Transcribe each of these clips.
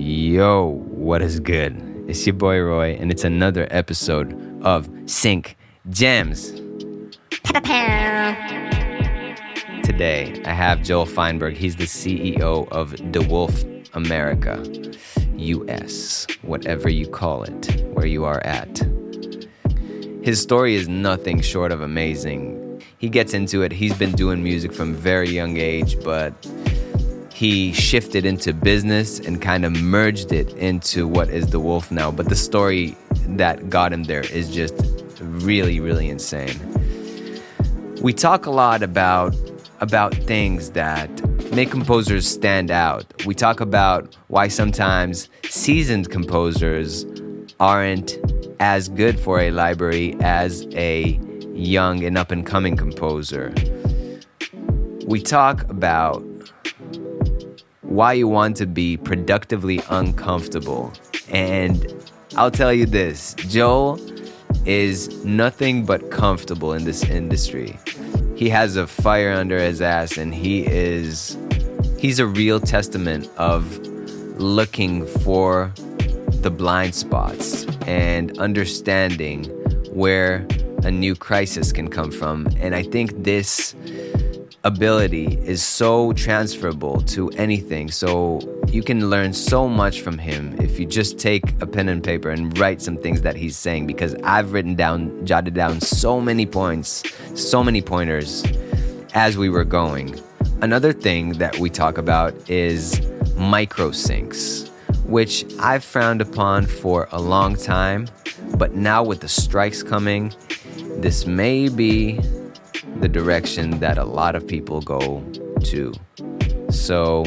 Yo, what is good? It's your boy Roy, and it's another episode of Sync Gems. Today, I have Joel Feinberg. He's the CEO of Wolfe America US, whatever you call it, where you are at. His story is nothing short of amazing. He gets into it. He's been doing music from a very young age, but he shifted into business and kind of merged it into what is the Wolfe now. But the story that got him there is just really, really insane. We talk a lot about things that make composers stand out. We talk about why sometimes seasoned composers aren't as good for a library as a young and up-and-coming composer. We talk about why you want to be productively uncomfortable. And I'll tell you this, Joel is nothing but comfortable in this industry. He has a fire under his ass, and he's a real testament of looking for the blind spots and understanding where a new crisis can come from. And I think this ability is so transferable to anything. So you can learn so much from him if you just take a pen and paper and write some things that he's saying, because I've jotted down so many points, so many pointers as we were going. Another thing that we talk about is micro syncs, which I've frowned upon for a long time, but now with the strikes coming, this may be the direction that a lot of people go to. So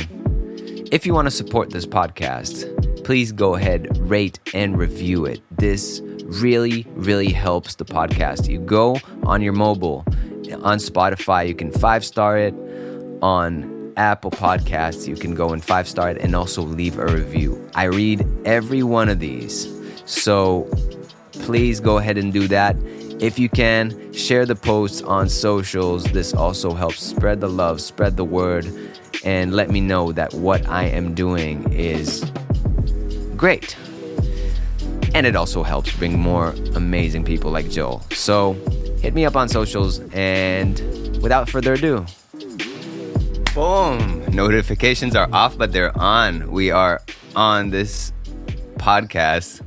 if you want to support this podcast, please go ahead, rate and review it. This really, really helps the podcast. You go on your mobile, on Spotify, you can 5-star it. On Apple Podcasts, you can go and 5-star it and also leave a review. I read every one of these. So please go ahead and do that. If you can, share the posts on socials. This also helps spread the love, spread the word, and let me know that what I am doing is great. And it also helps bring more amazing people like Joel. So hit me up on socials, and without further ado, boom! Notifications are off, but they're on. We are on this podcast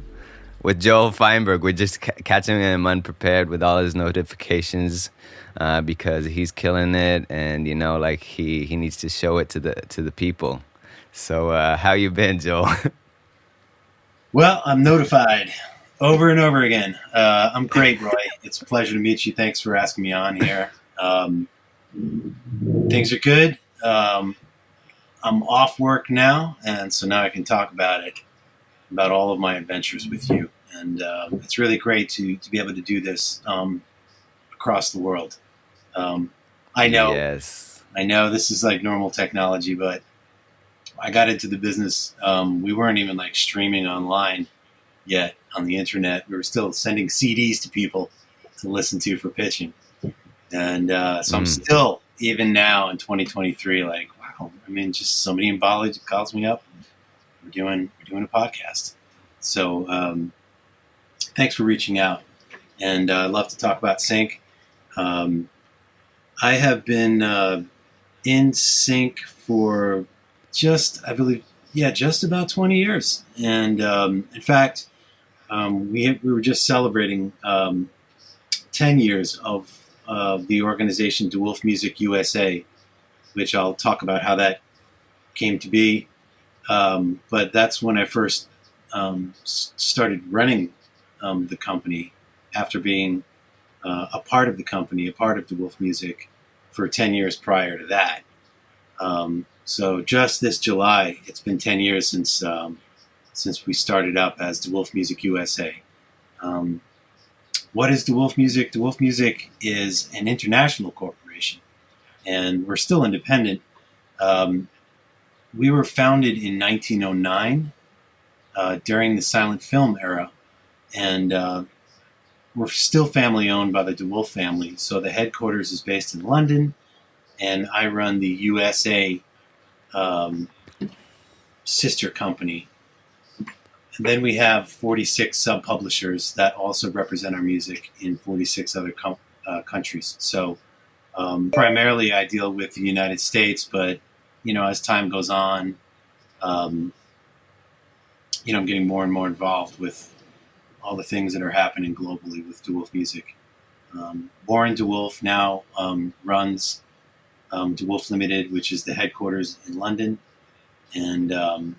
with Joel Feinberg. We're just catching him unprepared with all his notifications because he's killing it, and he needs to show it to the people. So how you been, Joel? Well, I'm notified over and over again. I'm great, Roy. It's a pleasure to meet you. Thanks for asking me on here. Things are good. I'm off work now, and so now I can talk about all of my adventures with you. And it's really great to be able to do this across the world. I know this is like normal technology, but I got into the business. We weren't even like streaming online yet on the internet. We were still sending CDs to people to listen to for pitching. And so I'm still, even now in 2023, like, wow, I mean, just somebody in Bali calls me up. We're doing a podcast. So thanks for reaching out. And I'd love to talk about Sync. I have been in Sync for just about 20 years. And in fact, we were just celebrating 10 years of the organization Wolfe Music USA, which I'll talk about how that came to be. But that's when I first started running the company after being a part of the company, a part of Wolfe Music for 10 years prior to that. So just this July, it's been 10 years since we started up as Wolfe Music USA. What is Wolfe Music? Wolfe Music is an international corporation, and we're still independent. We were founded in 1909 during the silent film era, and we're still family owned by the Wolfe family. So the headquarters is based in London, and I run the USA sister company then we have 46 sub-publishers that also represent our music in 46 other countries. So primarily I deal with the United States, but, as time goes on, um, I'm getting more and more involved with all the things that are happening globally with DeWolfe Music. Warren DeWolfe now runs DeWolfe Limited, which is the headquarters in London. And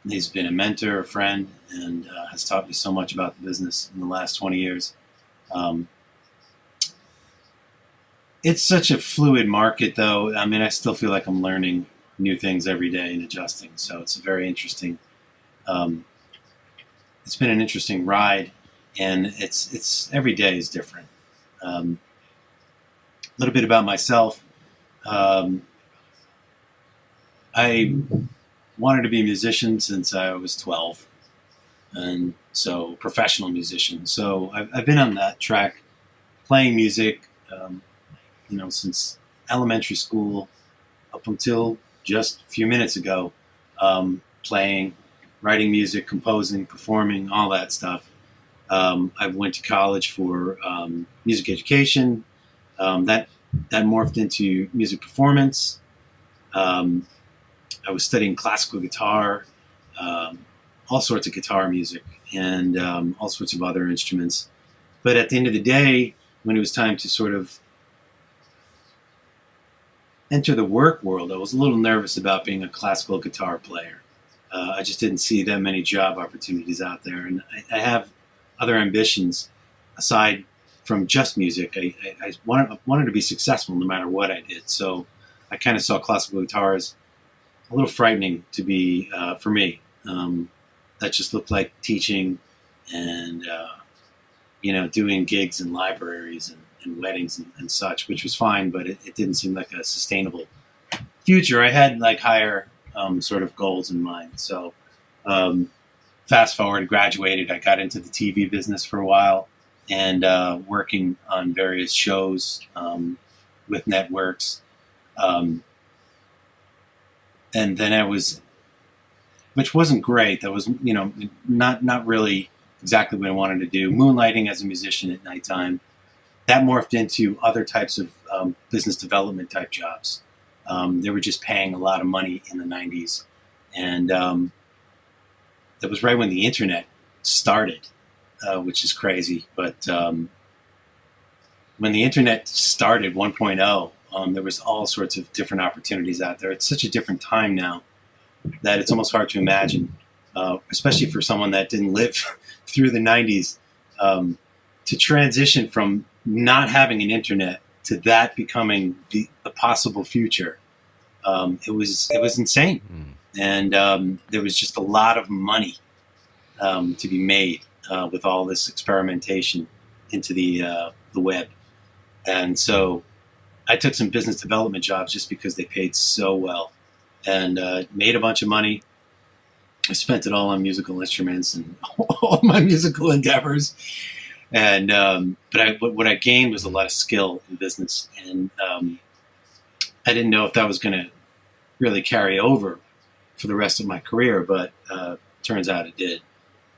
he's been a mentor, a friend, and has taught me so much about the business in the last 20 years. It's such a fluid market, though. I mean, I still feel like I'm learning new things every day and adjusting. So it's a very interesting. It's been an interesting ride, and it's every day is different. A little bit about myself. I wanted to be a musician since I was 12, and so professional musician. So I've been on that track, playing music, since elementary school up until just a few minutes ago, playing, writing music, composing, performing, all that stuff. I went to college for music education. That morphed into music performance. I was studying classical guitar, all sorts of guitar music, and all sorts of other instruments. But at the end of the day, when it was time to sort of enter the work world, I was a little nervous about being a classical guitar player. I just didn't see that many job opportunities out there. And I have other ambitions aside from just music. I wanted to be successful no matter what I did. So I kind of saw classical guitar as a little frightening to be for me. That just looked like teaching and doing gigs in libraries and weddings and such, which was fine, but it didn't seem like a sustainable future. I had like higher sort of goals in mind. So fast forward, graduated, I got into the TV business for a while and working on various shows with networks. And then which wasn't great. That was, not really exactly what I wanted to do. Moonlighting as a musician at nighttime. That morphed into other types of business development type jobs. They were just paying a lot of money in the 90s. And that was right when the internet started, which is crazy. But when the internet started 1.0, there was all sorts of different opportunities out there. It's such a different time now that it's almost hard to imagine, especially for someone that didn't live through the 90s, to transition from not having an internet to that becoming the possible future. It was insane. And there was just a lot of money to be made with all this experimentation into the web. And so I took some business development jobs just because they paid so well, and made a bunch of money. I spent it all on musical instruments and all my musical endeavors. And but what I gained was a lot of skill in business, and I didn't know if that was going to really carry over for the rest of my career, but turns out it did.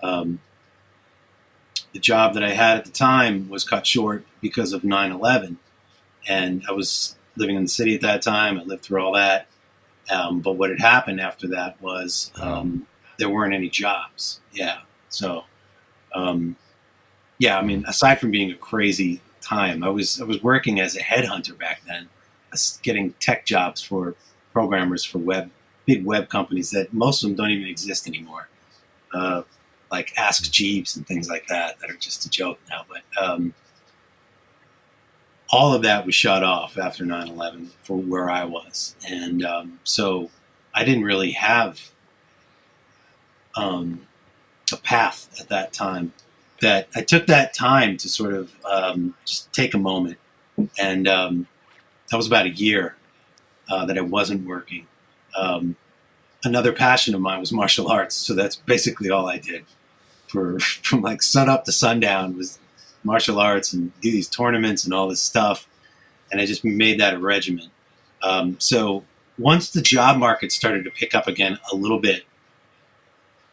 The job that I had at the time was cut short because of 9/11. And I was living in the city at that time. I lived through all that. But what had happened after that was there weren't any jobs. Yeah. So, I mean, aside from being a crazy time, I was working as a headhunter back then, getting tech jobs for programmers for big web companies that most of them don't even exist anymore. Like Ask Jeeves and things like that are just a joke now. But all of that was shut off after 9/11 for where I was. And so I didn't really have a path at that time. That I took that time to sort of just take a moment. And that was about a year that I wasn't working. Another passion of mine was martial arts. So that's basically all I did from like sun up to sundown was martial arts and do these tournaments and all this stuff. And I just made that a regimen. So once the job market started to pick up again a little bit,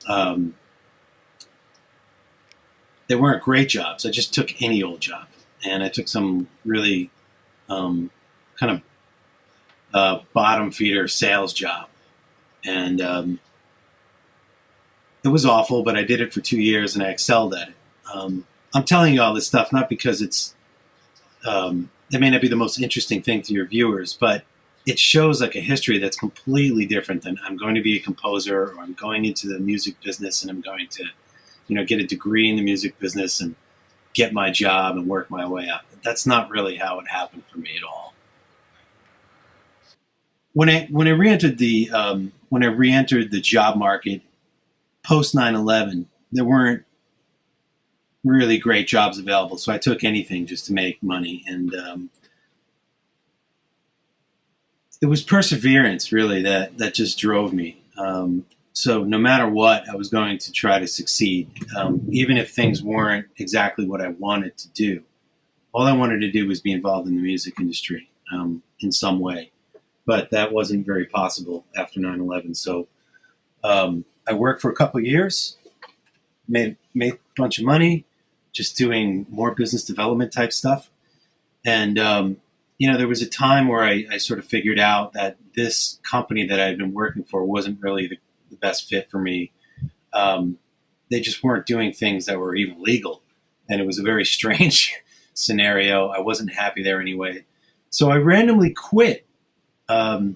Um, they weren't great jobs. I just took any old job, and I took some really kind of bottom feeder sales job, and it was awful. But I did it for 2 years, and I excelled at it. I'm telling you all this stuff not because it may not be the most interesting thing to your viewers, but it shows like a history that's completely different than I'm going to be a composer or I'm going into the music business and I'm going to, get a degree in the music business and get my job and work my way up. That's not really how it happened for me at all. When I reentered the job market post 9/11, there weren't really great jobs available, so I took anything just to make money, and it was perseverance really that just drove me. So no matter what, I was going to try to succeed, even if things weren't exactly what I wanted to do. All I wanted to do was be involved in the music industry in some way, but that wasn't very possible after 9/11. So I worked for a couple of years, made a bunch of money, just doing more business development type stuff. And there was a time where I sort of figured out that this company that I had been working for wasn't really the best fit for me. They just weren't doing things that were even legal, and it was a very strange scenario. I wasn't happy there anyway, so I randomly quit. I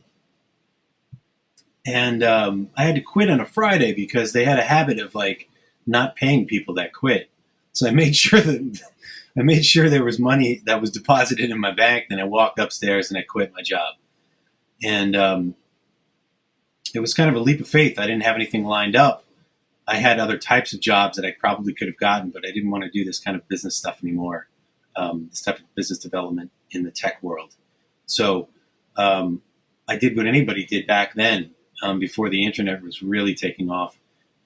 had to quit on a Friday because they had a habit of like not paying people that quit. So I made sure there was money that was deposited in my bank. Then I walked upstairs and I quit my job. And it was kind of a leap of faith. I didn't have anything lined up. I had other types of jobs that I probably could have gotten, but I didn't want to do this kind of business stuff anymore, this type of business development in the tech world. So I did what anybody did back then, before the internet was really taking off.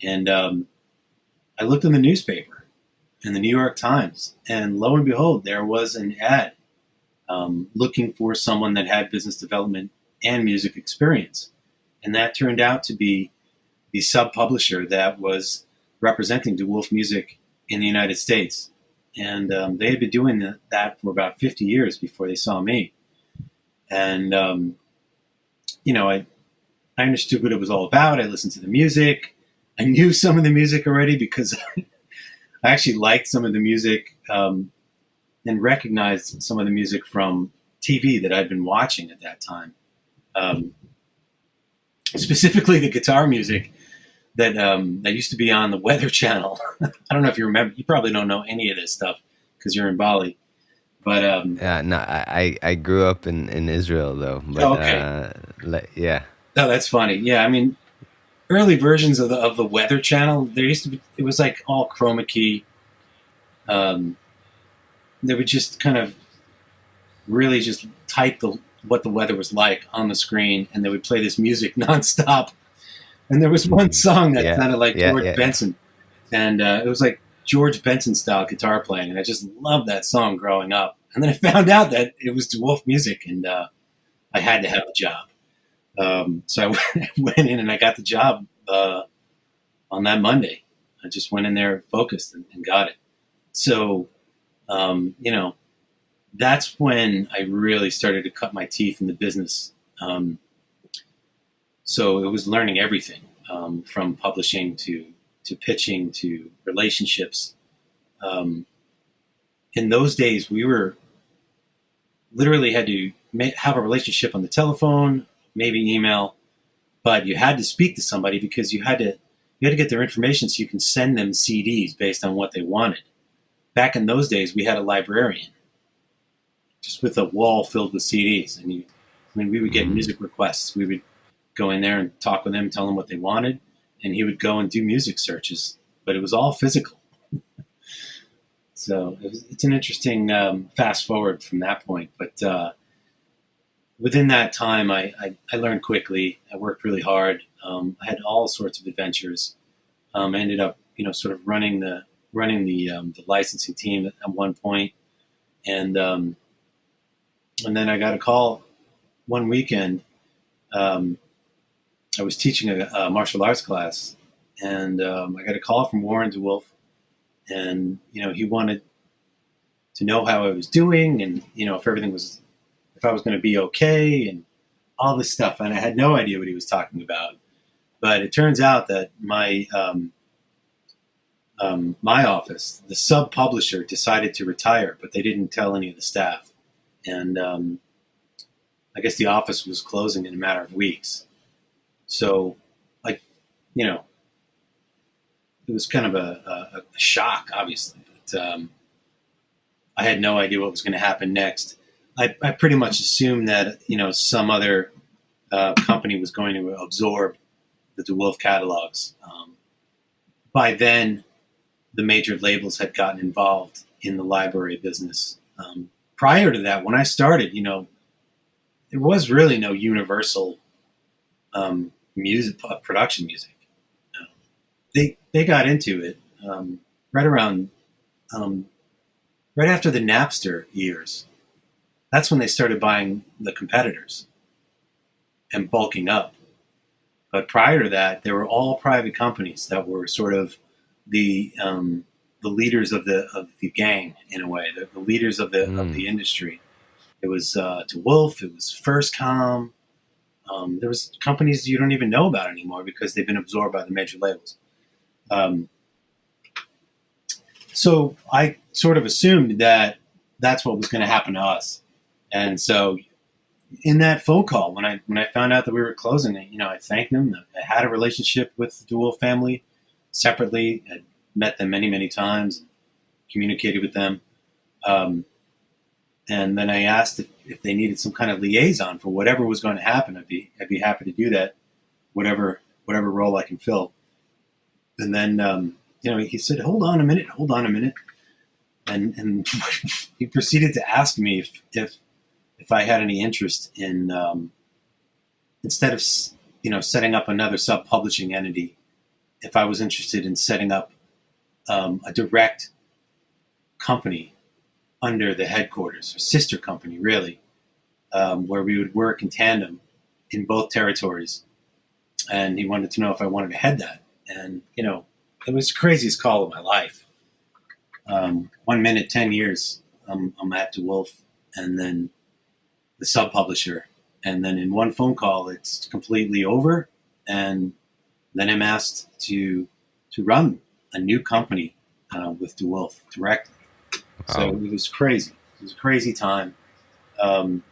And I looked in the newspaper, in the New York Times, and lo and behold, there was an ad looking for someone that had business development and music experience. And that turned out to be the sub-publisher that was representing DeWolfe Music in the United States. And they had been doing that for about 50 years before they saw me. And, I understood what it was all about. I listened to the music. I knew some of the music already because I actually liked some of the music and recognized some of the music from TV that I'd been watching at that time. Specifically the guitar music that used to be on the Weather Channel. I don't know if you remember. You probably don't know any of this stuff because you're in Bali. But no, I grew up in Israel though. But okay. Yeah. Oh, that's funny. Yeah, I mean, early versions of the Weather Channel, there used to be. It was like all chroma key. They would just kind of really just type what the weather was like on the screen, and they would play this music nonstop. And there was one song that sounded like George Benson, and it was like George Benson style guitar playing, and I just loved that song growing up. And then I found out that it was DeWolfe Music, and I had to have a job. So I went in and I got the job on that Monday. I just went in there focused and got it. So, that's when I really started to cut my teeth in the business. So it was learning everything, from publishing to pitching to relationships. In those days, we were literally had to have a relationship on the telephone, maybe email, but you had to speak to somebody because you had to get their information so you can send them CDs based on what they wanted. Back in those days, we had a librarian just with a wall filled with CDs. And we would get music requests. We would go in there and talk with them, tell them what they wanted, and he would go and do music searches. But it was all physical. So it's an interesting fast forward from that point. But within that time, I learned quickly. I worked really hard. I had all sorts of adventures. I ended up, sort of running the licensing team at one point, and then I got a call one weekend. I was teaching a martial arts class and I got a call from Warren DeWolf, and he wanted to know how I was doing, and if everything was, if I was going to be okay, and all this stuff. And I had no idea what he was talking about. But it turns out that my office, the sub publisher, decided to retire, but they didn't tell any of the staff, and I guess the office was closing in a matter of weeks. So, like, you know, it was kind of a shock, obviously. But I had no idea what was going to happen next. I pretty much assumed that some other company was going to absorb the DeWolf catalogs. By then, the major labels had gotten involved in the library business. Prior to that, when I started, there was really no universal music production music. They got into it right around right after the Napster years. That's when they started buying the competitors and bulking up. But prior to that, they were all private companies that were sort of the leaders of the gang in a way, the leaders of the industry. It was DeWolf, it was FirstCom. There was companies you don't even know about anymore because they've been absorbed by the major labels. So I sort of assumed that that's what was going to happen to us. And so in that phone call, when I found out that we were closing, I thanked them. I had a relationship with the DeWolf family separately. I met them many, many times, communicated with them. And then I asked if they needed some kind of liaison for whatever was going to happen. I'd be happy to do that, whatever role I can fill. And then he said, hold on a minute, and he proceeded to ask me if I had any interest in instead of setting up another sub publishing entity, if I was interested in setting up a direct company under the headquarters, or sister company, really, where we would work in tandem in both territories. And he wanted to know if I wanted to head that. And, it was the craziest call of my life. 1 minute, 10 years, I'm at DeWolf, and then the sub-publisher. And then in one phone call, it's completely over. And then I'm asked to run a new company with DeWolf directly. Wow. So it was crazy. It was a crazy time. And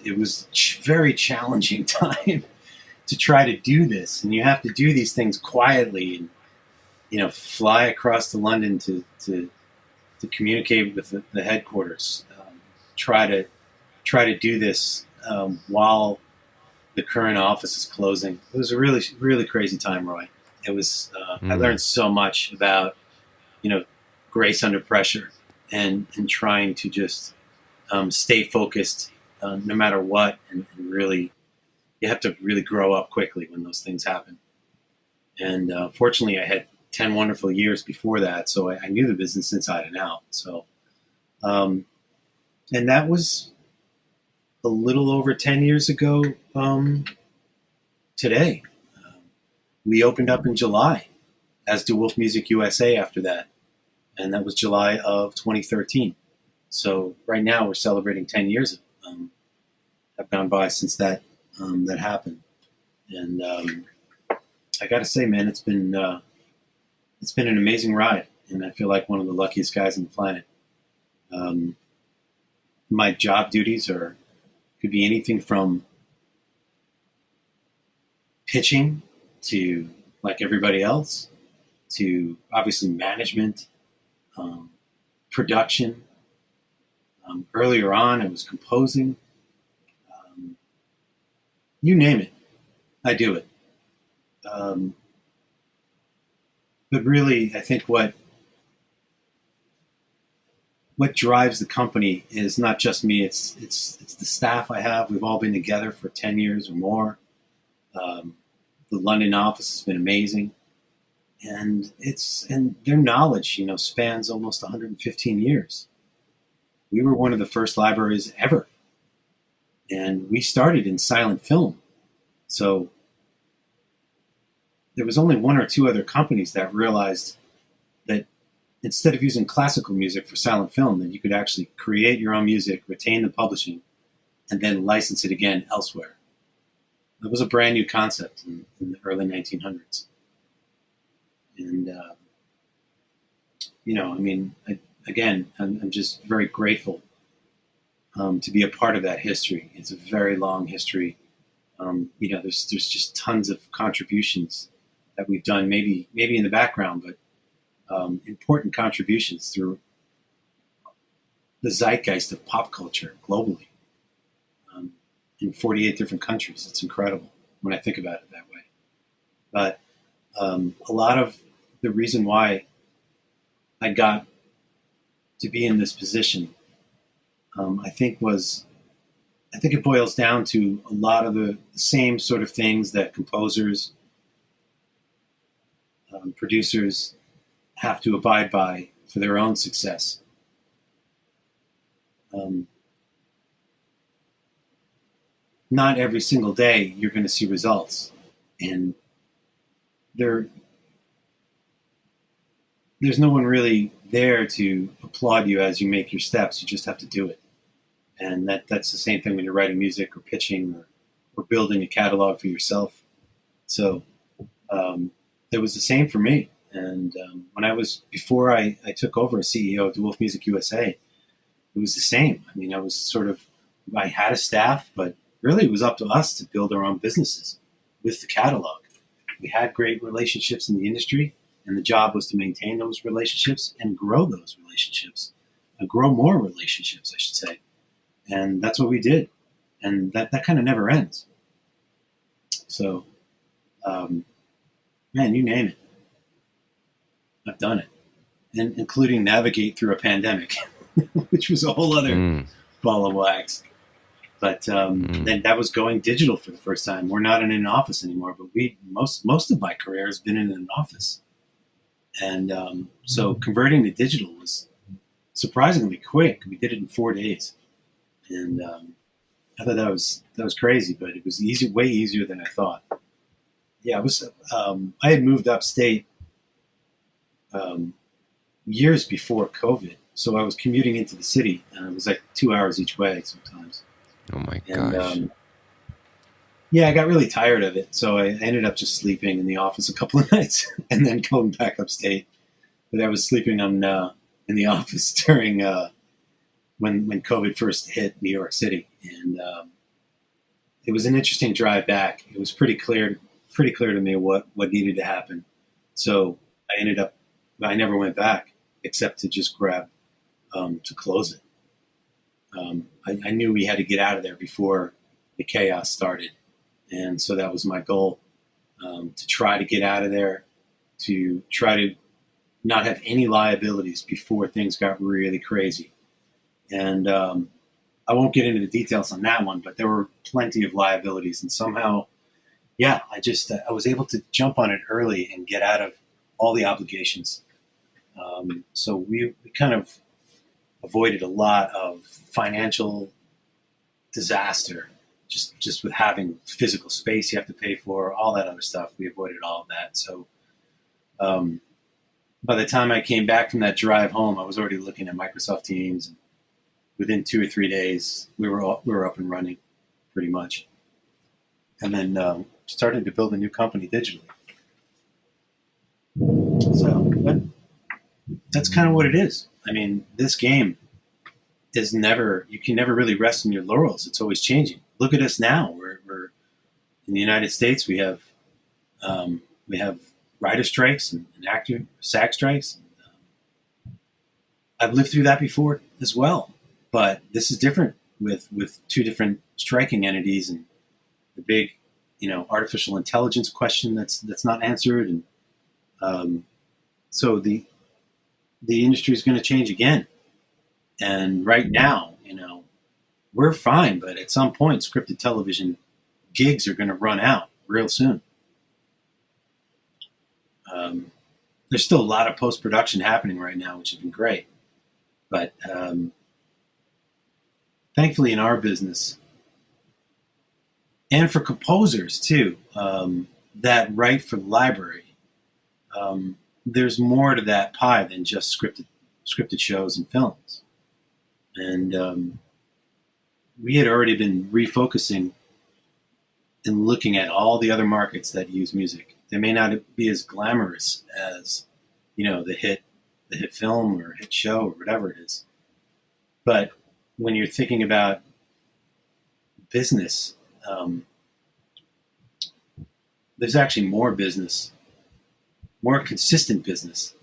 it was a very challenging time to try to do this. And you have to do these things quietly and, fly across to London to communicate with the headquarters. Try to do this while the current office is closing. It was a really, really crazy time, Roy. It was, I learned so much about, grace under pressure and trying to just stay focused no matter what. And really, you have to really grow up quickly when those things happen. And fortunately, I had 10 wonderful years before that, so I knew the business inside and out. So, and that was a little over 10 years ago today. We opened up in July as DeWolfe Music USA after that, and that was July of 2013. So right now we're celebrating 10 years have gone by since that happened. And I got to say, man, it's been an amazing ride, and I feel like one of the luckiest guys on the planet. My job duties could be anything from pitching to, like everybody else, to obviously management, production. Earlier on, I was composing. You name it, I do it. But really, I think what drives the company is not just me. It's the staff I have. We've all been together for 10 years or more. The London office has been amazing, and their knowledge, spans almost 115 years. We were one of the first libraries ever, and we started in silent film. So there was only one or two other companies that realized that instead of using classical music for silent film, that you could actually create your own music, retain the publishing, and then license it again elsewhere. It was a brand new concept in the early 1900s. And, I'm just very grateful to be a part of that history. It's a very long history. There's just tons of contributions that we've done, maybe in the background, but important contributions through the zeitgeist of pop culture globally in 48 different countries. It's incredible when I think about it that way. But a lot of the reason why I got to be in this position, I think it boils down to a lot of the same sort of things that composers, producers have to abide by for their own success. Not every single day you're going to see results, and there's no one really there to applaud you as you make your steps. You just have to do it. And that's the same thing when you're writing music or pitching or building a catalog for yourself. So it was the same for me. And before I took over as CEO of Wolfe Music USA, it was the same. I mean, I had a staff, but really it was up to us to build our own businesses with the catalog. We had great relationships in the industry, and the job was to maintain those relationships and grow those relationships, and grow more relationships, I should say. And that's what we did. And that kind of never ends. So, man, you name it. I've done it. And including navigate through a pandemic, which was a whole other ball of wax. But then that was going digital for the first time. We're not in an office anymore, but most of my career has been in an office. And so converting to digital was surprisingly quick. We did it in 4 days. And I thought that was crazy, but it was way easier than I thought. Yeah, I had moved upstate years before COVID, so I was commuting into the city, and it was like 2 hours each way sometimes. Oh my gosh! I got really tired of it, so I ended up just sleeping in the office a couple of nights, and then going back upstate. But I was sleeping in the office during when COVID first hit New York City, and it was an interesting drive back. It was pretty clear to me what needed to happen. So I never went back except to just grab to close it. I knew we had to get out of there before the chaos started, and so that was my goal, to try to get out of there, to try to not have any liabilities before things got really crazy. And I won't get into the details on that one, but there were plenty of liabilities. And somehow, I was able to jump on it early and get out of all the obligations. So we kind of avoided a lot of financial disaster just with having physical space you have to pay for, all that other stuff. We avoided all of that. So by the time I came back from that drive home, I was already looking at Microsoft Teams. And within 2 or 3 days, we were up and running pretty much. And then started to build a new company digitally. So that's kind of what it is. I mean, this game you can never really rest on your laurels. It's always changing. Look at us now. We're in the United States. We have writer strikes and actor SAG strikes. I've lived through that before as well, but this is different with two different striking entities and the big, artificial intelligence question that's not answered, and so the industry is going to change again. And right now, we're fine, but at some point, scripted television gigs are going to run out real soon. There's still a lot of post-production happening right now, which has been great. But thankfully in our business, and for composers too, that write for the library, there's more to that pie than just scripted shows and films. And we had already been refocusing and looking at all the other markets that use music. They may not be as glamorous as, the hit film or hit show or whatever it is. But when you're thinking about business, there's actually more business, more consistent business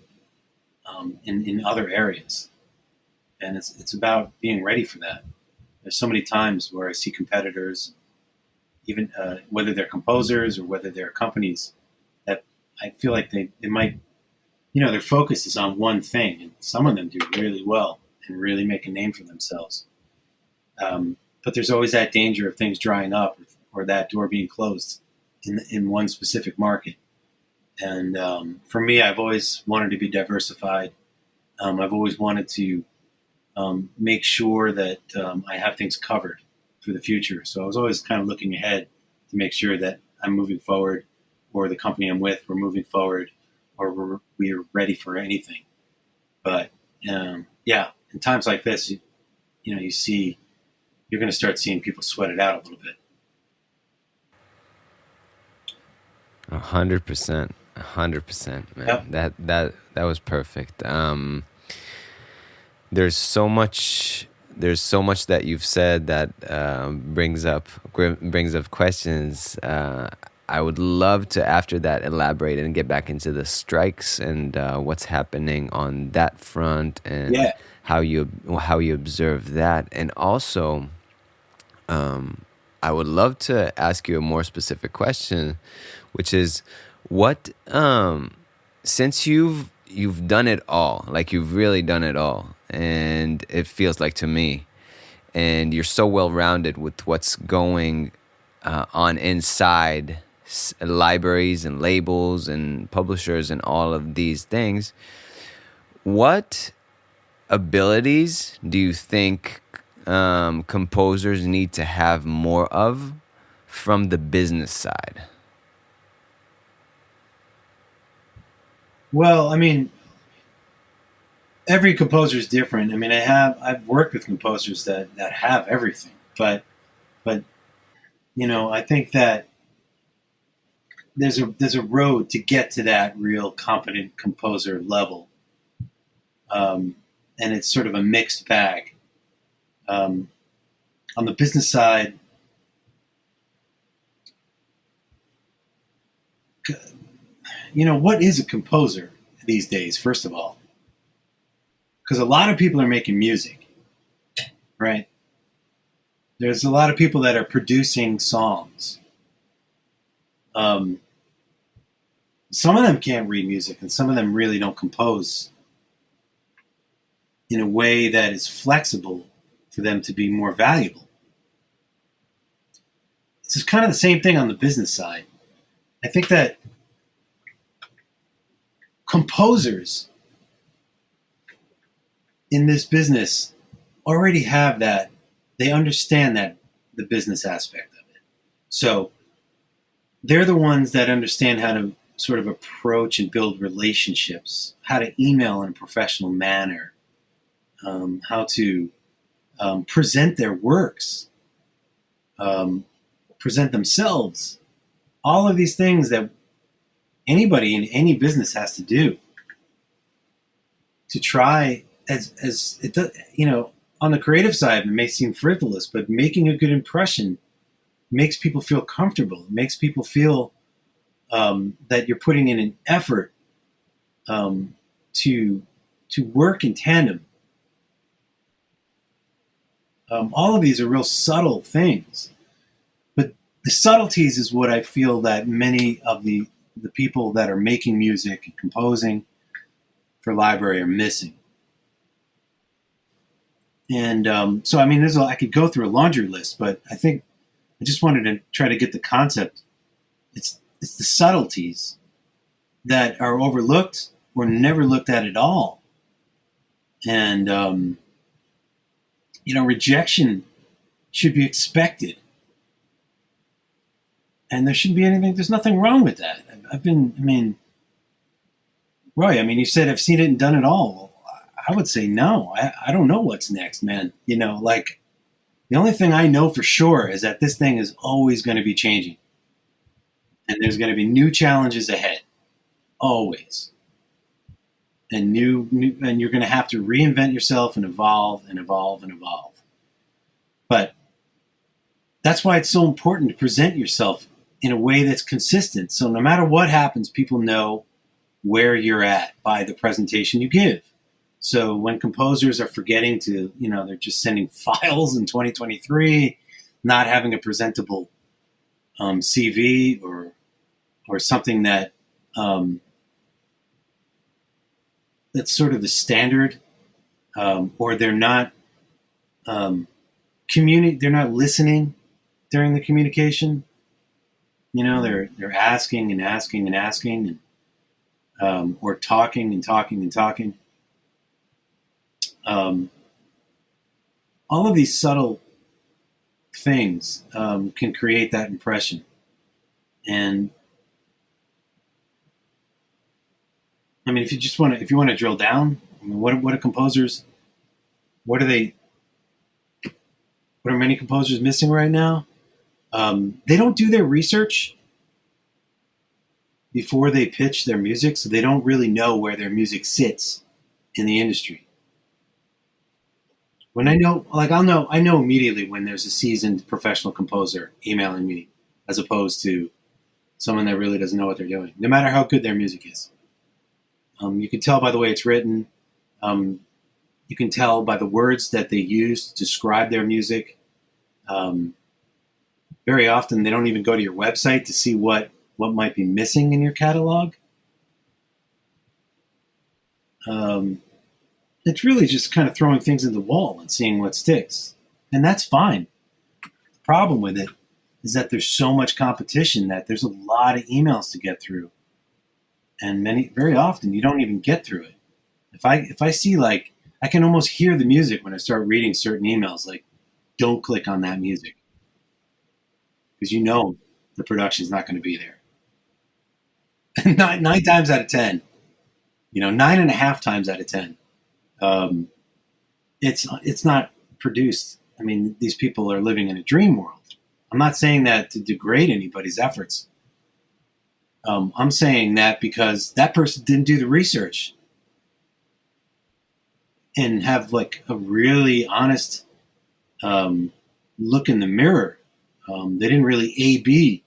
in other areas. And it's about being ready for that. There's so many times where I see competitors, even whether they're composers or whether they're companies, that I feel like they might, their focus is on one thing, and some of them do really well and really make a name for themselves. But there's always that danger of things drying up or that door being closed in one specific market. And for me, I've always wanted to be diversified. I've always wanted to make sure that I have things covered for the future. So I was always kind of looking ahead to make sure that I'm moving forward, or the company I'm with, we're moving forward, or we're ready for anything. But yeah, in times like this, you're going to start seeing people sweat it out a little bit. 100%, 100%, man. Yep. That was perfect. There's so much that you've said that brings up questions. I would love to, after that, elaborate and get back into the strikes and what's happening on that front, and how you observe that. And also, I would love to ask you a more specific question, which is, what since you've done it all, like you've really done it all, and it feels like to me, and you're so well rounded with what's going on inside libraries and labels and publishers and all of these things, what abilities do you think composers need to have more of from the business side? Well, I mean, every composer is different. I mean, I've worked with composers that have everything, but I think that there's a road to get to that real competent composer level, and it's sort of a mixed bag. On the business side, what is a composer these days? First of all, because a lot of people are making music, right? There's a lot of people that are producing songs. Some of them can't read music, and some of them really don't compose in a way that is flexible for them to be more valuable. It's just kind of the same thing on the business side. I think that composers in this business already have that. They understand that, the business aspect of it. So they're the ones that understand how to sort of approach and build relationships, how to email in a professional manner, how to present their works, present themselves. All of these things that anybody in any business has to do to try, as it does, on the creative side, it may seem frivolous, but making a good impression makes people feel comfortable. It makes people feel that you're putting in an effort to work in tandem. All of these are real subtle things, but the subtleties is what I feel that many of the people that are making music and composing for library are missing. And so, I mean, I could go through a laundry list, but I think I just wanted to try to get the concept. It's the subtleties that are overlooked or never looked at all. And, rejection should be expected. And there shouldn't be anything. There's nothing wrong with that. I mean, Roy, I mean, you said I've seen it and done it all. I would say no. I don't know what's next, man. Like the only thing I know for sure is that this thing is always going to be changing, and there's going to be new challenges ahead, always, and and you're going to have to reinvent yourself and evolve and evolve and evolve. But that's why it's so important to present yourself in a way that's consistent. So no matter what happens, people know where you're at by the presentation you give. So when composers are forgetting to, they're just sending files in 2023, not having a presentable CV or something that that's sort of the standard, or they're not they're not listening during the communication. They're asking and asking and asking, and or talking and talking and talking. All of these subtle things can create that impression. And I mean, if you want to drill down, I mean, what are composers? What are many composers missing right now? They don't do their research before they pitch their music, so they don't really know where their music sits in the industry. When I know immediately when there's a seasoned professional composer emailing me, as opposed to someone that really doesn't know what they're doing, no matter how good their music is. You can tell by the way it's written. You can tell by the words that they use to describe their music. Very often, they don't even go to your website to see what might be missing in your catalog. It's really just kind of throwing things in the wall and seeing what sticks. And that's fine. The problem with it is that there's so much competition that there's a lot of emails to get through. And very often you don't even get through it. If I see, like, I can almost hear the music when I start reading certain emails, like, don't click on that music. Because the production's not going to be there. nine times out of 10, 9.5 times out of 10, it's not produced. I mean, these people are living in a dream world. I'm not saying that to degrade anybody's efforts. I'm saying that because that person didn't do the research and have like a really honest look in the mirror. They didn't really A/B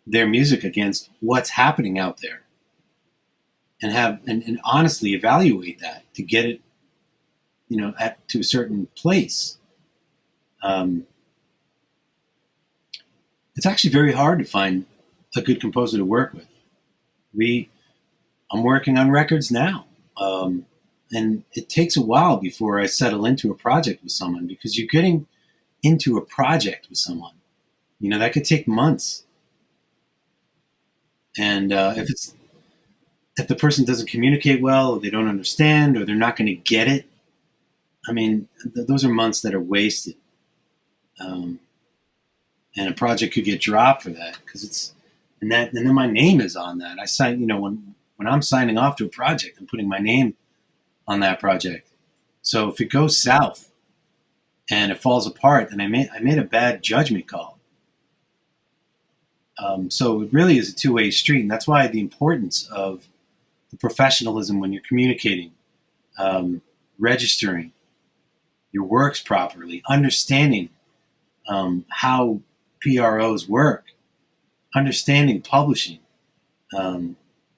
their music against what's happening out there, and honestly evaluate that to get it, to a certain place. It's actually very hard to find a good composer to work with. I'm working on records now, and it takes a while before I settle into a project with someone, because you're getting into a project with someone, that could take months. And if the person doesn't communicate well, or they don't understand, or they're not going to get it, I mean, those are months that are wasted. And a project could get dropped for that, because and then my name is on that. I sign, when I'm signing off to a project, I'm putting my name on that project. So if it goes south and it falls apart, then I made a bad judgment call. So it really is a two-way street, and that's why the importance of the professionalism when you're communicating, registering your works properly, understanding how PROs work, understanding publishing,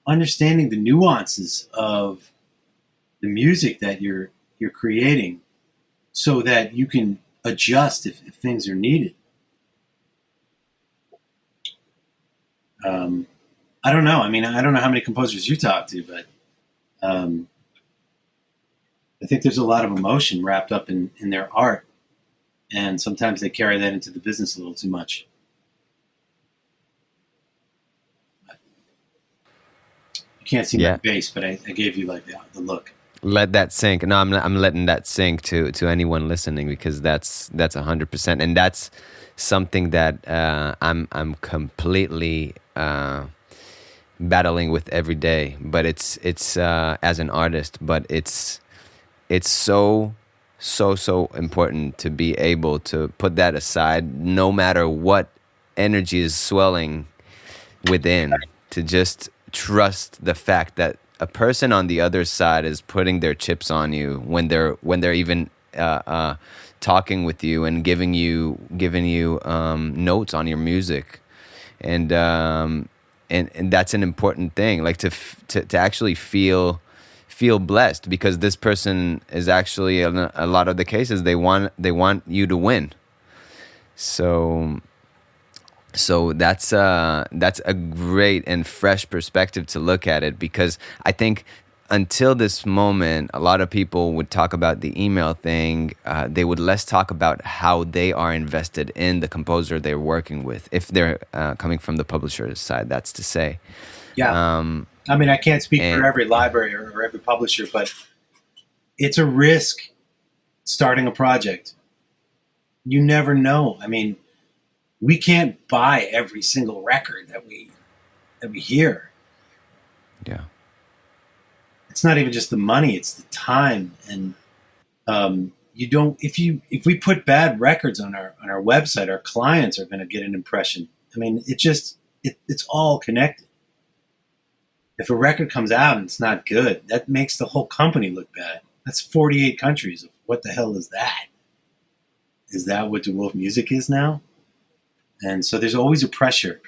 understanding the nuances of the music that you're creating, so that you can adjust if things are needed. I don't know. I mean, I don't know how many composers you talk to, but I think there's a lot of emotion wrapped up in their art, and sometimes they carry that into the business a little too much. You can't see my face, but I gave you like the look. Let that sink. No, I'm letting that sink to anyone listening, because that's 100%, and that's something that I'm completely battling with every day. But it's as an artist, but it's so important to be able to put that aside, no matter what energy is swelling within, to just trust the fact that a person on the other side is putting their chips on you when they're even talking with you and giving you notes on your music, and and that's an important thing. Like to actually feel blessed, because this person is actually, in a lot of the cases, they want you to win. So that's a great and fresh perspective to look at it, because I think until this moment, a lot of people would talk about the email thing. They would less talk about how they are invested in the composer they're working with, if they're coming from the publisher's side, that's to say. Yeah. Um, I mean, I can't speak for and every library or every publisher, but it's a risk starting a project. You never know. I mean, we can't buy every single record that we hear. yeah, It's not even just the money; it's the time. And you don't. If we put bad records on our website, our clients are going to get an impression. I mean, it's all connected. If a record comes out and it's not good, that makes the whole company look bad. That's 48 countries. What the hell is that? Is that what Wolfe Music is now? And so there's always a pressure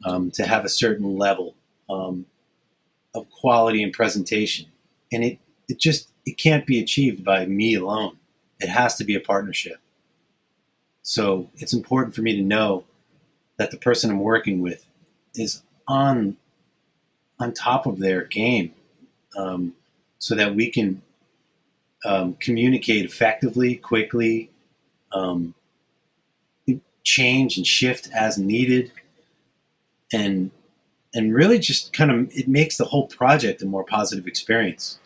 to have a certain level of quality and presentation, and it can't be achieved by me alone. It has to be a partnership. So it's important for me to know that the person I'm working with is on top of their game, so that we can communicate effectively, quickly, um, change and shift as needed, and really just kind of, it makes the whole project a more positive experience.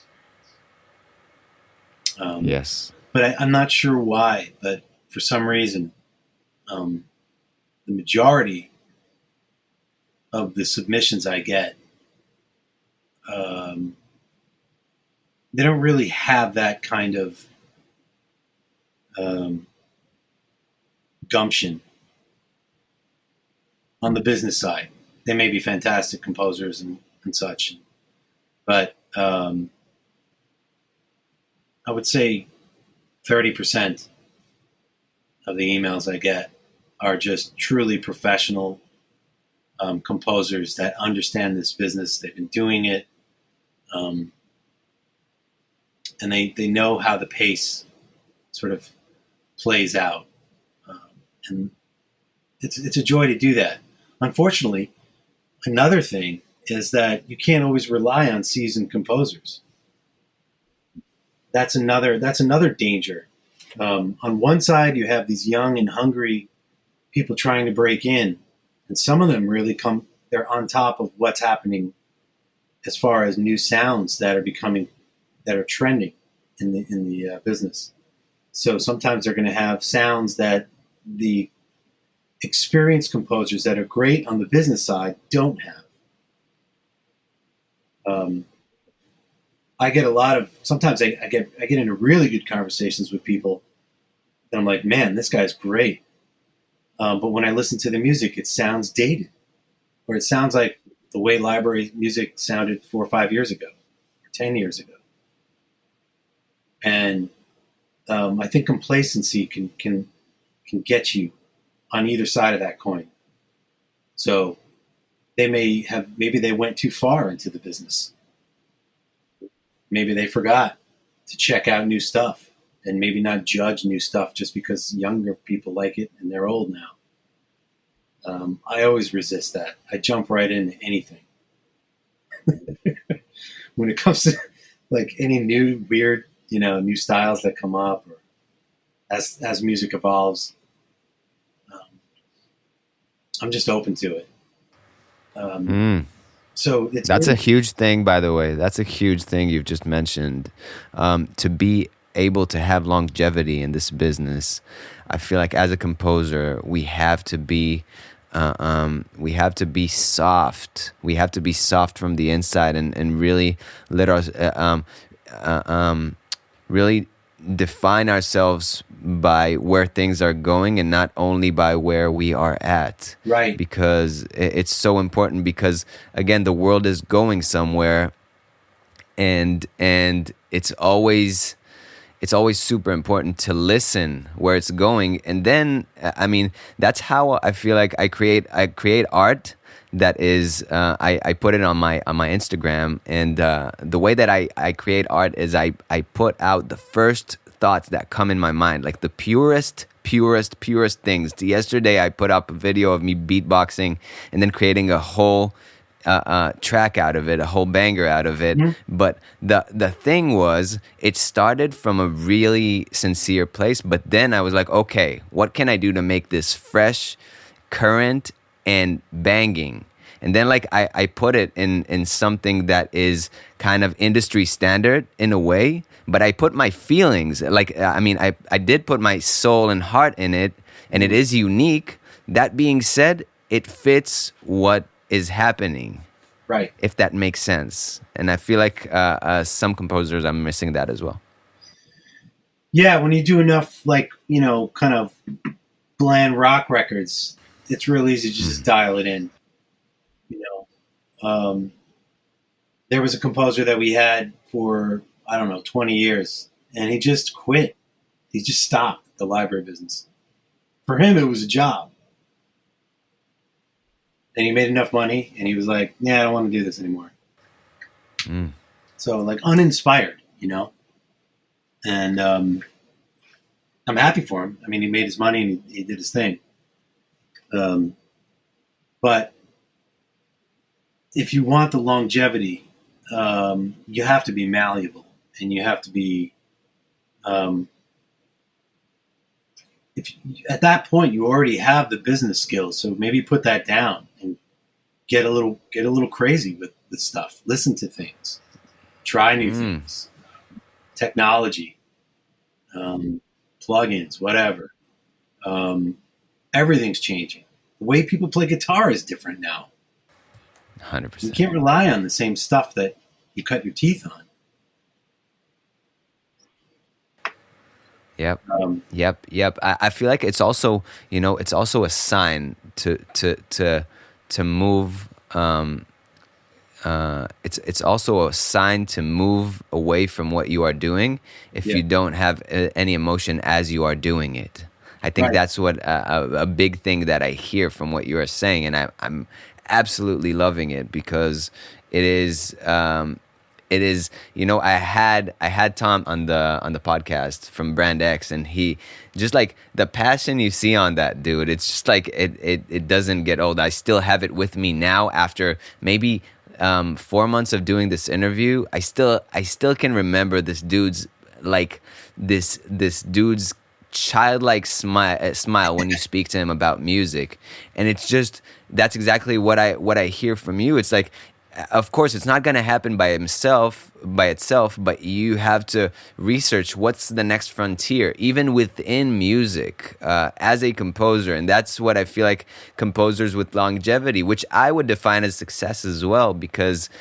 yes, But I'm not sure why, but for some reason, um, the majority of the submissions I get, um, they don't really have that kind of um, gumption on the business side. They may be fantastic composers and such, but I would say 30% of the emails I get are just truly professional composers that understand this business. They've been doing it, um, and they know how the pace sort of plays out. Um, and it's a joy to do that. Unfortunately, another thing is that you can't always rely on seasoned composers. That's another danger. On one side, you have these young and hungry people trying to break in, and some of them really come. They're on top of what's happening as far as new sounds that are trending in the business. So sometimes they're going to have sounds that the experienced composers that are great on the business side don't have. Um, I get a lot of, sometimes I get into really good conversations with people, and I'm like, man, this guy's great. But when I listen to the music, it sounds dated, or it sounds like the way library music sounded 4 or 5 years ago, or 10 years ago. And I think complacency can get you on either side of that coin. So maybe they went too far into the business. Maybe they forgot to check out new stuff, and maybe not judge new stuff just because younger people like it and they're old now. I always resist that. I jump right into anything. When it comes to like any new weird, new styles that come up, or as music evolves, um, I'm just open to it. Um, mm. so it's That's a really, huge thing, by the way. That's a huge thing you've just mentioned. To be able to have longevity in this business, I feel like as a composer, we have to be soft. We have to be soft from the inside and really let us really define ourselves by where things are going and not only by where we are at. Right. Because it's so important, because again, the world is going somewhere, and it's always super important to listen where it's going. And then, I mean, that's how I feel like I create art that is, I put it on my Instagram. And the way that I create art is I put out the first thoughts that come in my mind, like the purest things. Yesterday, I put up a video of me beatboxing and then creating a whole track out of it, a whole banger out of it. Mm-hmm. But the thing was, it started from a really sincere place. But then I was like, okay, what can I do to make this fresh, current, and banging? And then like I put it in something that is kind of industry standard in a way, but I put my feelings, like, I mean, I did put my soul and heart in it, and it is unique. That being said, it fits what is happening, Right. if that makes sense. And I feel like some composers are missing that as well. Yeah, when you do enough, like, you know, kind of bland rock records, it's real easy to just dial it in. You know, there was a composer that we had for, I don't know, 20 years, and he just quit. He just stopped the library business. For him, it was a job. And he made enough money, and he was like, yeah, I don't want to do this anymore. So, like, uninspired, you know? And I'm happy for him. I mean, he made his money, and he did his thing. But if you want the longevity, you have to be malleable, and you have to be... at that point, you already have the business skills, so maybe put that down and get a little crazy with stuff. Listen to things, try new things, technology, plugins, whatever. Everything's changing. The way people play guitar is different now. 100%. You can't rely on the same stuff that you cut your teeth on. Yep. Yep. I feel like it's also, you know, it's also a sign to move. It's also a sign to move away from what you are doing if you don't have any emotion as you are doing it. I think that's what a big thing that I hear from what you are saying, and I'm absolutely loving it, because it is. It is, you know, I had Tom on the podcast from Brand X, and he just, like, the passion you see on that dude, it's just like it doesn't get old. I still have it with me now after maybe 4 months of doing this interview. I still can remember this dude's, like, this dude's childlike smile when you speak to him about music. And it's just, that's exactly what I hear from you. It's like, of course, it's not going to happen by itself, but you have to research what's the next frontier, even within music, as a composer. And that's what I feel like composers with longevity, which I would define as success as well, because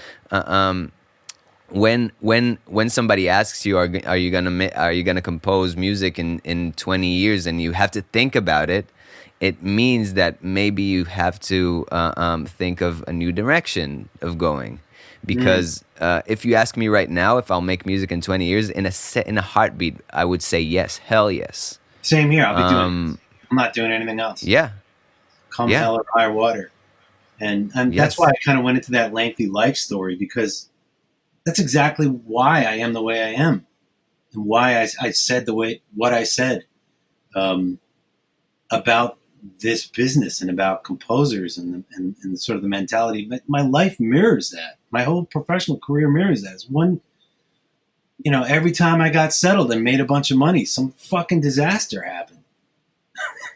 when somebody asks you, are you gonna compose music in 20 years, and you have to think about it, it means that maybe you have to think of a new direction of going. Because if you ask me right now if I'll make music in 20 years, in a heartbeat, I would say yes, hell yes. Same here. I'll be doing it. I'm not doing anything else. Yeah. Come hell or high water. And that's why I kind of went into that lengthy life story, because that's exactly why I am the way I am, and why I said what I said about this business and about composers and sort of the mentality. My life mirrors that. My whole professional career mirrors that. It's one, you know, every time I got settled and made a bunch of money, some fucking disaster happened,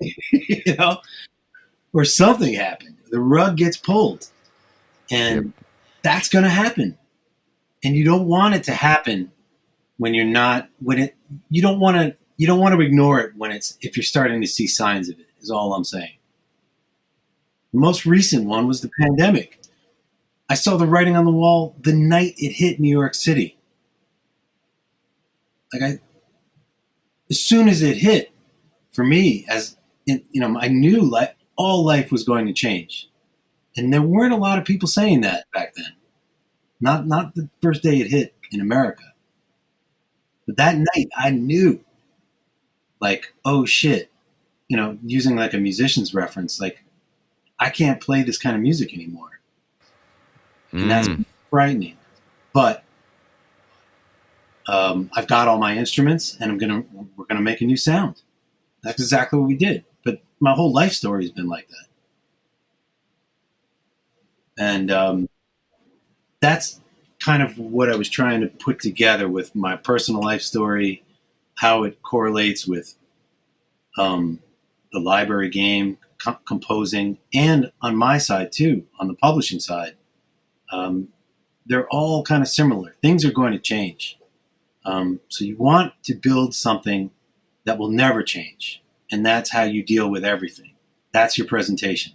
you know, or something happened. The rug gets pulled, and that's going to happen. And you don't want it to happen when you're not, you don't want to ignore it when it's if you're starting to see signs of it. Is all I'm saying. The most recent one was the pandemic. I saw the writing on the wall the night it hit New York City. As soon as it hit, for me, I knew like all life was going to change, and there weren't a lot of people saying that back then. Not the first day it hit in America, but that night I knew, like, oh shit, using like a musician's reference, like I can't play this kind of music anymore, and that's frightening. But I've got all my instruments, and we're gonna make a new sound. That's exactly what we did. But my whole life story has been like that, and that's kind of what I was trying to put together with my personal life story, how it correlates with the library game, composing, and on my side too, on the publishing side. They're all kind of similar. Things are going to change. So you want to build something that will never change. And that's how you deal with everything. That's your presentation.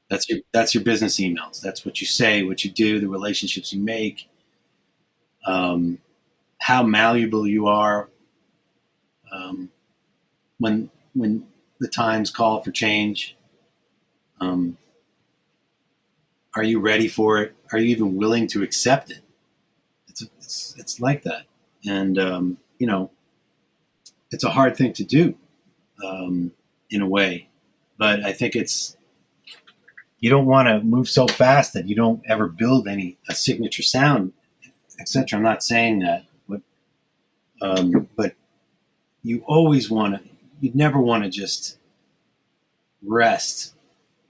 That's your business emails. That's what you say, what you do, the relationships you make, how malleable you are when the times call for change. Are you ready for it? Are you even willing to accept it? It's like that, and it's a hard thing to do in a way, but I think you don't want to move so fast that you don't ever build a signature sound, etc. I'm not saying that, but you always you never want to just rest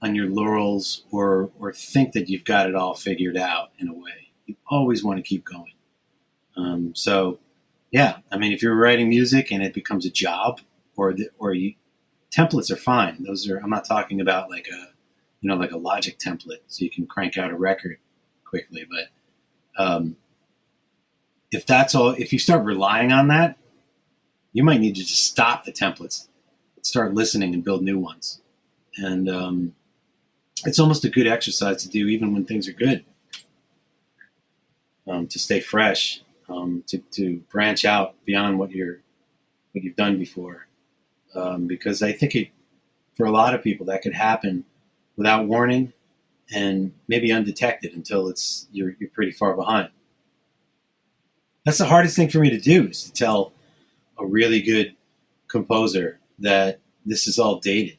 on your laurels or think that you've got it all figured out in a way. You always want to keep going. So yeah, I mean, if you're writing music and it becomes a job templates are fine. I'm not talking about like a Logic template so you can crank out a record quickly. But if that's all, if you start relying on that, you might need to just stop the templates, start listening and build new ones. And it's almost a good exercise to do even when things are good, to stay fresh, to branch out beyond what you've done before. Because I think for a lot of people that could happen without warning and maybe undetected until you're pretty far behind. That's the hardest thing for me to do, is to tell a really good composer that this is all dated.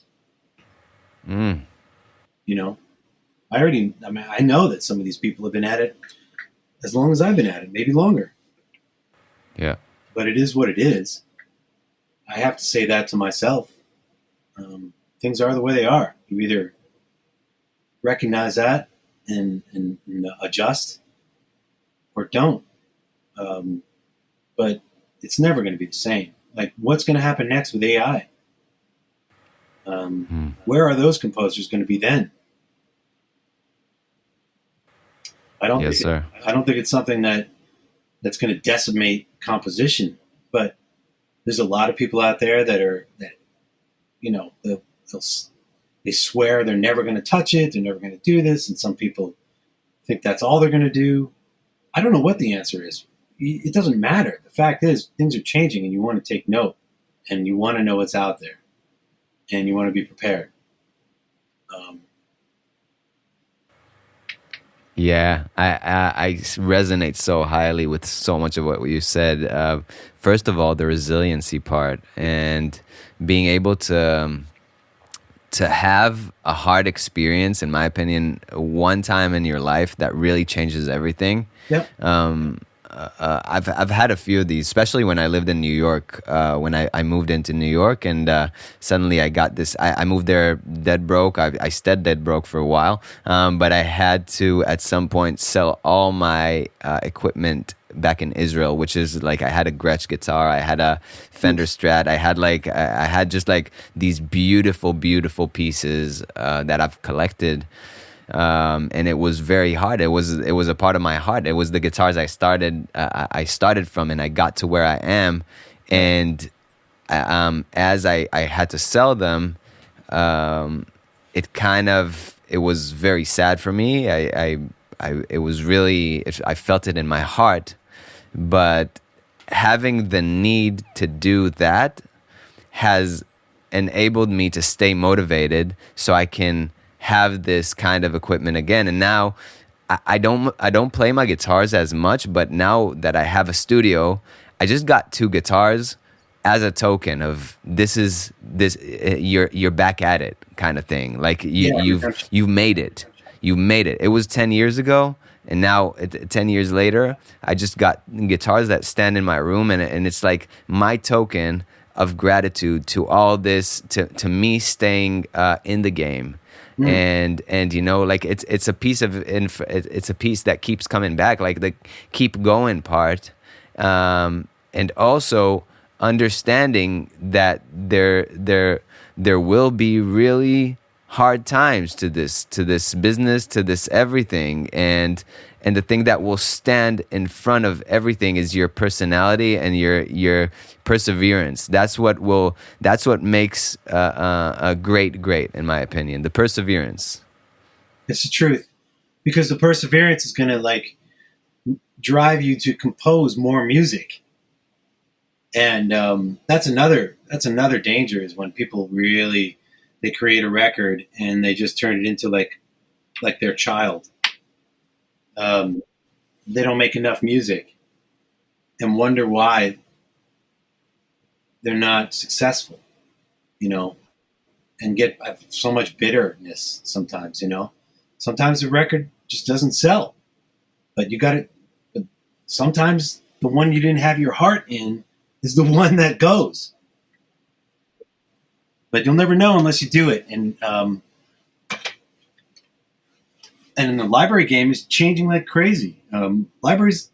I know that some of these people have been at it as long as I've been at it, maybe longer. Yeah. But it is what it is. I have to say that to myself. Things are the way they are. You either recognize that and adjust, or don't. But it's never going to be the same. Like, what's going to happen next with AI? Where are those composers going to be then? I don't think it's something that's going to decimate composition, but there's a lot of people out there they swear they're never going to touch it, they're never going to do this, and some people think that's all they're going to do. I don't know what the answer is. It doesn't matter. The fact is, things are changing, and you want to take note, and you want to know what's out there, and you want to be prepared. Yeah, I resonate so highly with so much of what you said. First of all, the resiliency part, and being able to have a hard experience, in my opinion, one time in your life that really changes everything. Yep. I've had a few of these, especially when I lived in New York. When I moved into New York, and suddenly I got this. I moved there dead broke. I stayed dead broke for a while, but I had to at some point sell all my equipment back in Israel, which is like, I had a Gretsch guitar, I had a Fender Strat, I had just like these beautiful pieces that I've collected. And it was very hard. It was a part of my heart. It was the guitars I started from, and I got to where I am. And as I had to sell them, it was very sad for me. It was really, I felt it in my heart. But having the need to do that has enabled me to stay motivated so I can have this kind of equipment again. And now I don't play my guitars as much, but now that I have a studio, I just got 2 guitars as a token of you're back at it kind of thing. Like you've made it. You made it. It was 10 years ago, and now 10 years later, I just got guitars that stand in my room, and it's like my token of gratitude to all this, to me staying in the game. And like it's a piece it's a piece that keeps coming back, like the keep going part, and also understanding that there will be really hard times to this business, to this everything, and the thing that will stand in front of everything is your personality and your perseverance. That's what makes a great in my opinion, the perseverance. It's the truth, because the perseverance is going to like drive you to compose more music. And that's another danger, is when people really, they create a record and they just turn it into like their child. They don't make enough music and wonder why they're not successful, and get so much bitterness sometimes. Sometimes the record just doesn't sell, but you got it. Sometimes the one you didn't have your heart in is the one that goes. But you'll never know unless you do it. And in the library game is changing like crazy. Libraries,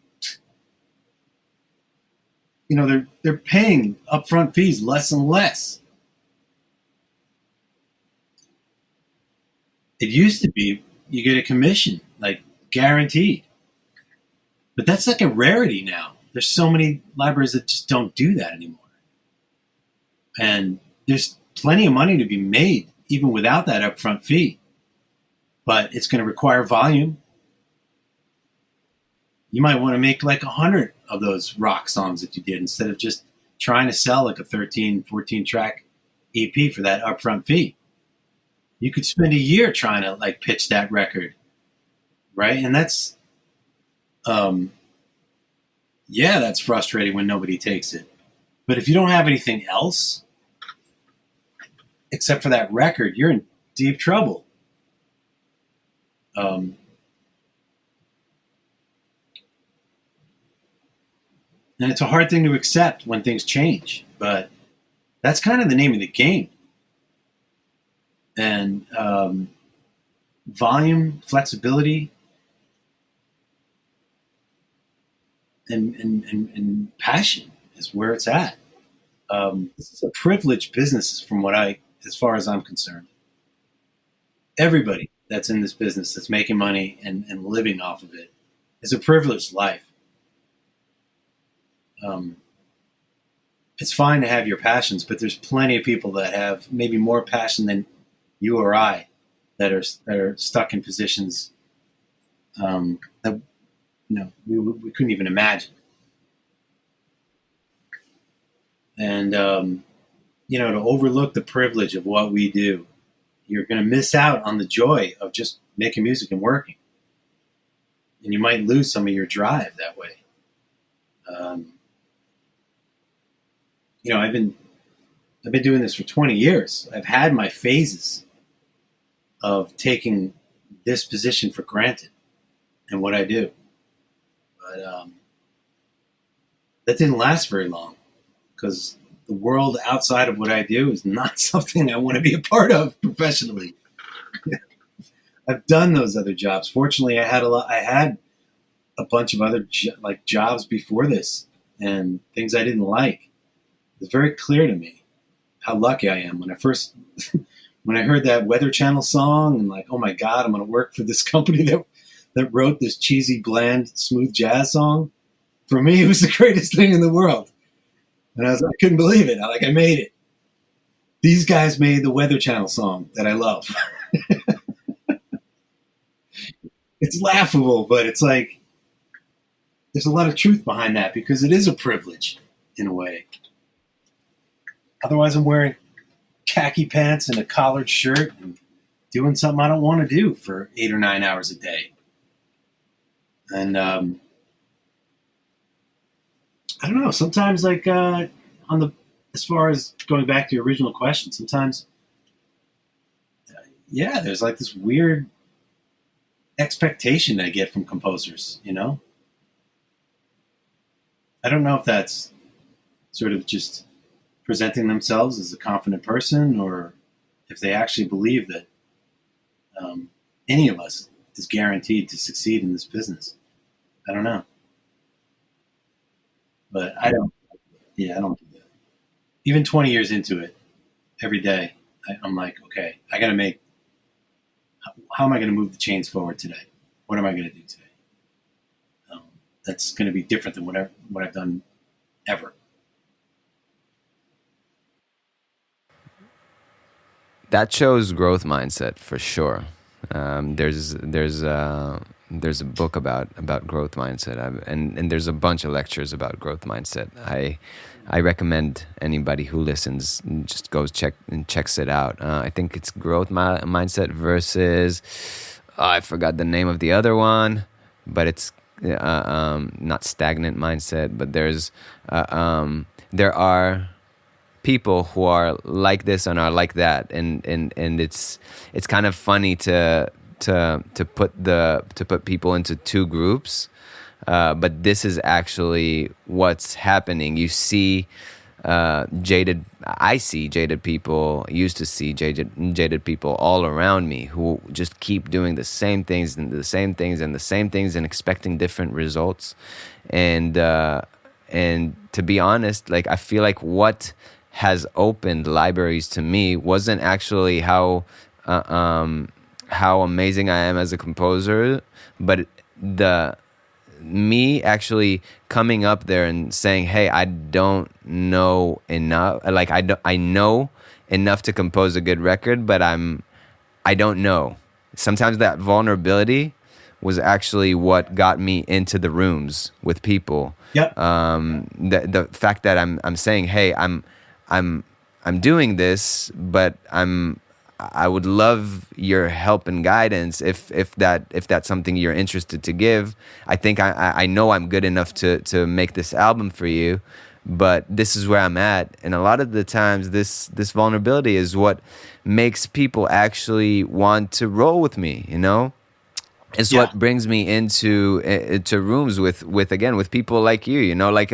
they're paying upfront fees less and less. It used to be you get a commission, like guaranteed. But that's like a rarity now. There's so many libraries that just don't do that anymore. And there's plenty of money to be made even without that upfront fee. But it's going to require volume. You might want to make like 100 of those rock songs that you did, instead of just trying to sell like a 13, 14 track EP for that upfront fee. You could spend a year trying to like pitch that record, right? And that's, that's frustrating when nobody takes it. But if you don't have anything else except for that record, you're in deep trouble. And it's a hard thing to accept when things change, but that's kind of the name of the game. And volume, flexibility, and passion is where it's at. This is a privileged business as far as I'm concerned. Everybody that's in this business, that's making money and living off of it, is a privileged life. It's fine to have your passions, but there's plenty of people that have maybe more passion than you or I, that are stuck in positions that we couldn't even imagine. And to overlook the privilege of what we do, you're going to miss out on the joy of just making music and working, and you might lose some of your drive that way. I've been doing this for 20 years. I've had my phases of taking this position for granted and what I do. But that didn't last very long, because the world outside of what I do is not something I want to be a part of professionally. I've done those other jobs. Fortunately, I had a bunch of other jobs before this, and things I didn't like. It's very clear to me how lucky I am. When I heard that Weather Channel song, and like, oh my God, I'm going to work for this company that wrote this cheesy, bland, smooth jazz song. For me, it was the greatest thing in the world. And I couldn't believe it. I made it. These guys made the Weather Channel song that I love. It's laughable, but it's like there's a lot of truth behind that because it is a privilege in a way. Otherwise, I'm wearing khaki pants and a collared shirt and doing something I don't want to do for 8 or 9 hours a day. And I don't know. Sometimes, as far as going back to your original question, sometimes, there's like this weird expectation I get from composers. I don't know if that's sort of just presenting themselves as a confident person, or if they actually believe that any of us is guaranteed to succeed in this business. I don't know, but I don't. Yeah, I don't do that. Even 20 years into it, every day I'm like, okay, I got to make. How am I going to move the chains forward today? What am I going to do today? That's going to be different than what I've done ever. That shows growth mindset for sure. There's a book about growth mindset, and there's a bunch of lectures about growth mindset. I recommend anybody who listens just goes checks it out. I think it's growth mindset versus I forgot the name of the other one, but it's not stagnant mindset. But there are people who are like this and are like that, and it's kind of funny to put people into two groups, but this is actually what's happening. You see I see jaded people, used to see jaded people all around me who just keep doing the same things and the same things and the same things and expecting different results. And to be honest, like, I feel like what has opened libraries to me wasn't actually how amazing I am as a composer, but me actually coming up there and saying, "Hey, I don't know enough. Like, I know enough to compose a good record, but I don't know." Sometimes that vulnerability was actually what got me into the rooms with people. Yep. The fact that I'm saying, "Hey, I'm doing this, but I would love your help and guidance if that's something you're interested to give. I think I know I'm good enough to make this album for you, but this is where I'm at." And a lot of the times this vulnerability is what makes people actually want to roll with me, It's what brings me into rooms with people like you, like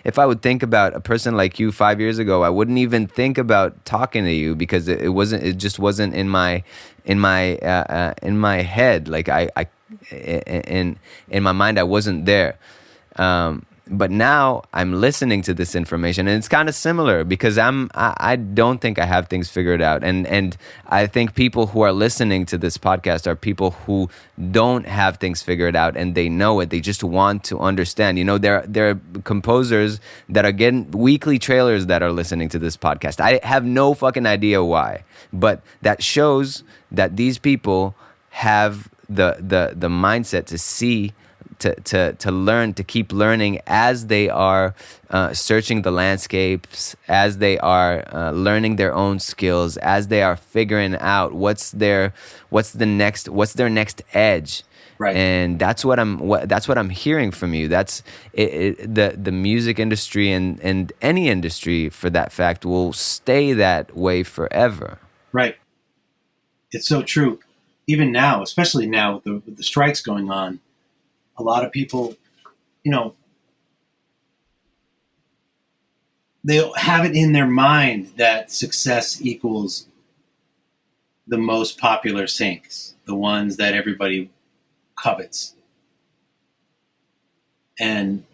if I would think about a person like you 5 years ago, I wouldn't even think about talking to you because it just wasn't in my head. Like in my mind, I wasn't there. But now I'm listening to this information, and it's kind of similar because I don't think I have things figured out, and I think people who are listening to this podcast are people who don't have things figured out, and they know it. They just want to understand. There are composers that are getting weekly trailers that are listening to this podcast. I have no fucking idea why, but that shows that these people have the mindset to see. To learn, to keep learning as they are searching the landscapes, as they are learning their own skills, as they are figuring out what's their next edge. Right. And that's what I'm hearing from you. That's the music industry and any industry for that fact will stay that way forever. Right. It's so true. Even now, especially now with the strikes going on, a lot of people, they have it in their mind that success equals the most popular syncs, the ones that everybody covets. And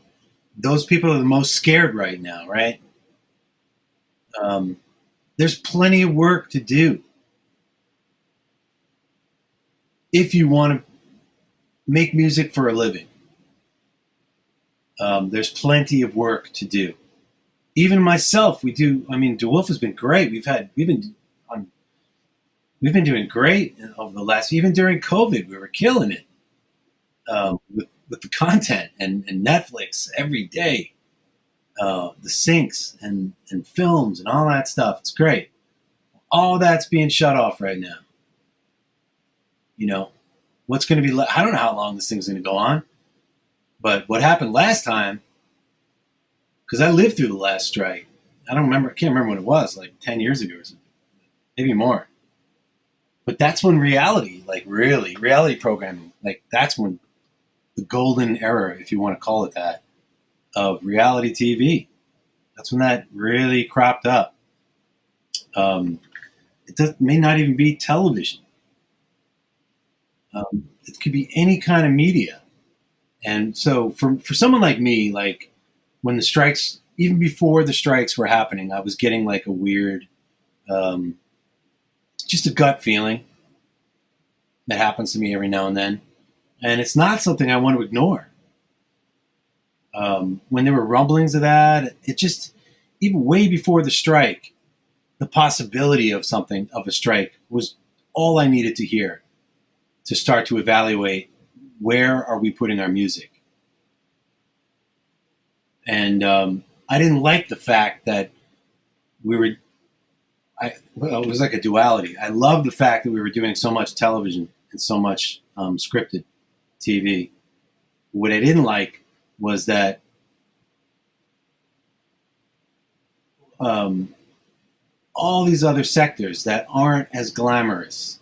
those people are the most scared right now, right? There's plenty of work to do if you want to make music for a living. There's plenty of work to do even myself, we do. I mean, DeWolf has been great. On, we've been doing great over the last. Even during COVID, we were killing it with the content and Netflix every day, the syncs and films and all that stuff. It's great. All that's being shut off right now. You know, what's going to be? I don't know how long this thing's going to go on, but what happened last time? Because I lived through the last strike. I don't remember. I can't remember when it was. Like 10 years ago or something, maybe more. But that's when reality, like really reality programming, like that's when the golden era, if you want to call it that, of reality TV. That's when that really cropped up. May not even be television. It could be any kind of media. And so for someone like me, like when the strikes, even before the strikes were happening, I was getting like a weird, just a gut feeling that happens to me every now and then. And it's not something I want to ignore. When there were rumblings of that, it just, even way before the strike, the possibility of a strike was all I needed to hear to start to evaluate where are we putting our music. And I didn't like the fact that it was like a duality. I loved the fact that we were doing so much television and so much scripted TV. What I didn't like was that all these other sectors that aren't as glamorous,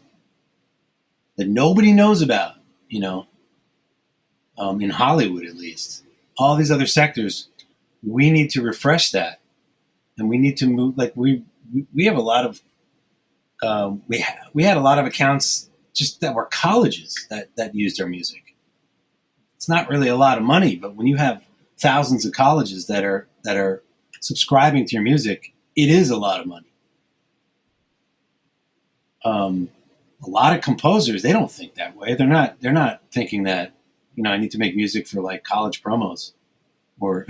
that nobody knows about, in Hollywood at least, all these other sectors, we need to refresh that, and we need to move. Like we have a lot of we had a lot of accounts just that were colleges that used our music. It's not really a lot of money, but when you have thousands of colleges that are subscribing to your music, it is a lot of money. A lot of composers, they don't think that way. They're not thinking that, I need to make music for like college promos or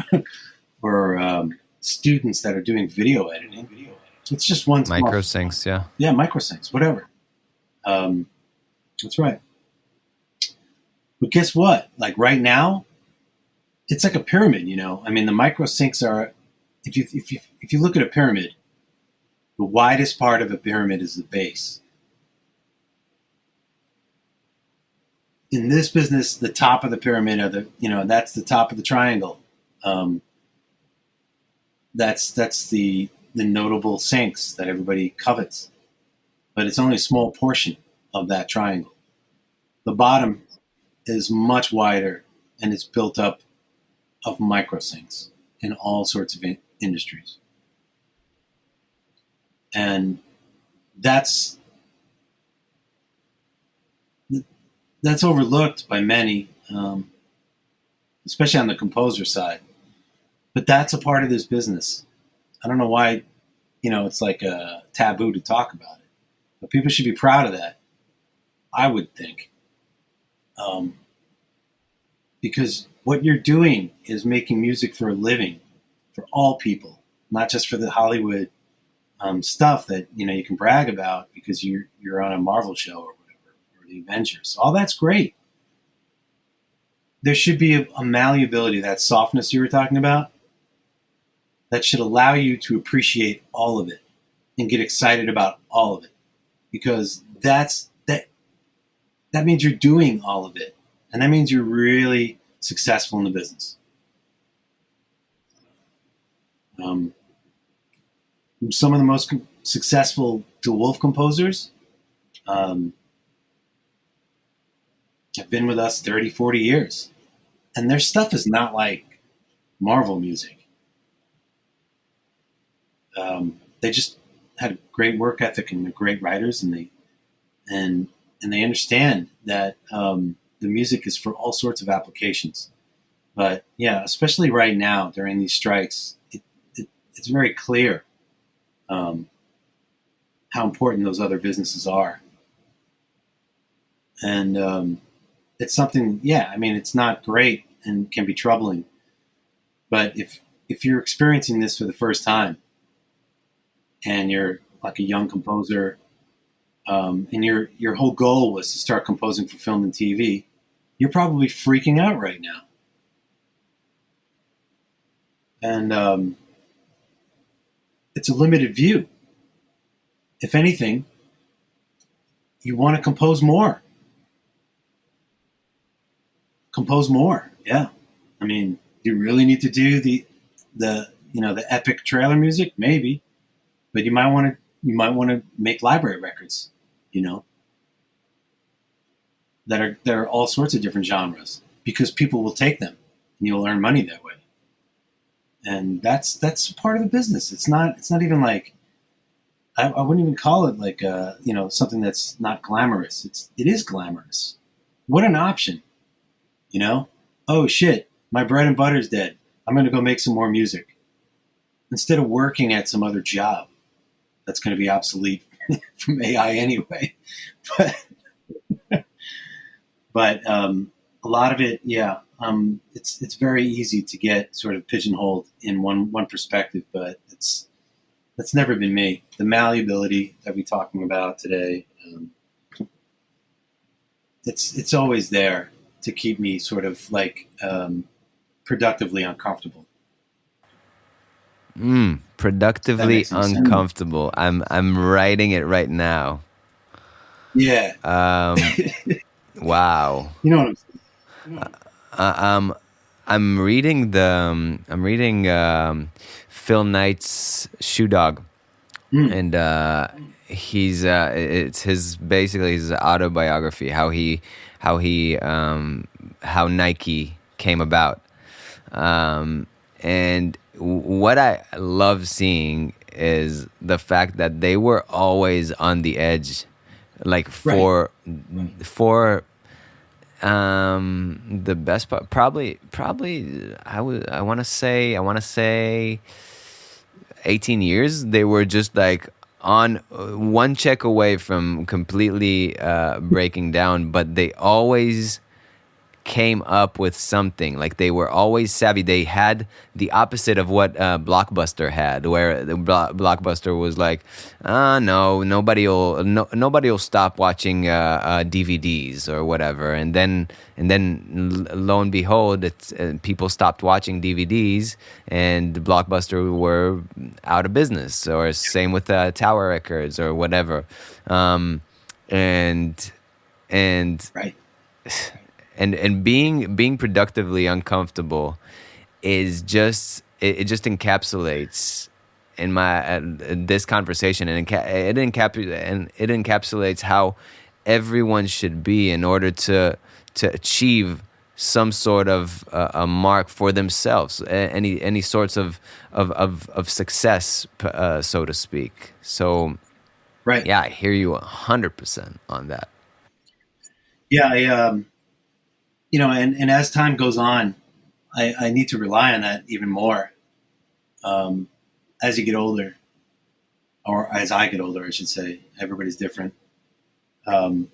or students that are doing video editing. It's just one micro syncs, yeah, micro syncs, whatever. That's right. But guess what? Like right now, it's like a pyramid. I mean, the micro syncs are. If you look at a pyramid, the widest part of a pyramid is the base. In this business, the top of the pyramid that's the top of the triangle. That's the notable syncs that everybody covets, but it's only a small portion of that triangle. The bottom is much wider, and it's built up of micro syncs in all sorts of industries, and that's overlooked by many, especially on the composer side. But that's a part of this business. I don't know why, it's like a taboo to talk about it. But people should be proud of that, I would think. Because what you're doing is making music for a living, for all people, not just for the Hollywood stuff that, you can brag about because you're on a Marvel show or whatever, or the Avengers. All that's great. There should be a malleability, that softness you were talking about, that should allow you to appreciate all of it and get excited about all of it, because that means you're doing all of it, and that means you're really successful in the business. Some of the most successful DeWolf composers have been with us 30, 40 years, and their stuff is not like Marvel music. They just had a great work ethic and they're great writers, and they understand that the music is for all sorts of applications. But yeah, especially right now during these strikes, it's very clear how important those other businesses are. And it's something, yeah, I mean, it's not great and can be troubling. But if if you're experiencing this for the first time and you're like a young composer, and your whole goal was to start composing for film and TV, you're probably freaking out right now. And it's a limited view. If anything, you want to compose more. Compose more. Yeah. I mean, do you really need to do the the epic trailer music? Maybe, but you might want to make library records. You know, that are all sorts of different genres because people will take them and you'll earn money that way. And that's part of the business. It's not even like I wouldn't even call it like something that's not glamorous. It is glamorous. What an option, you know? Oh shit, my bread and butter's dead. I'm gonna go make some more music instead of working at some other job that's going to be obsolete from AI anyway. But a lot of it, yeah, it's very easy to get sort of pigeonholed in one perspective, but that's never been me. The malleability that we're talking about today, it's always there to keep me sort of like productively uncomfortable. If that Productively makes any sense. uncomfortable. I'm writing it right now. Yeah, Wow. you know what I'm saying. I'm reading Phil Knight's Shoe Dog, Mm, and he's it's his basically his autobiography, how Nike came about. And what I love seeing is the fact that they were always on the edge, like right. for the best part, probably I want to say 18 years. They were just like on one check away from completely breaking down, but they always came up with something. Like they were always savvy. They had the opposite of what Blockbuster had, where the Blockbuster was like, no, nobody will stop watching DVDs or whatever. And then lo and behold, it's people stopped watching DVDs, and Blockbuster were out of business. Or same with Tower Records or whatever. And and Right. and being productively uncomfortable is just it just encapsulates in my this conversation, and it encapsulates how everyone should be in order to achieve some sort of a mark for themselves, any sorts of success, so to speak. So Right. yeah, I hear you 100% on that. Yeah. And as time goes on, I need to rely on that even more. Um, as you get older, or as I get older, I should say, everybody's different. Um,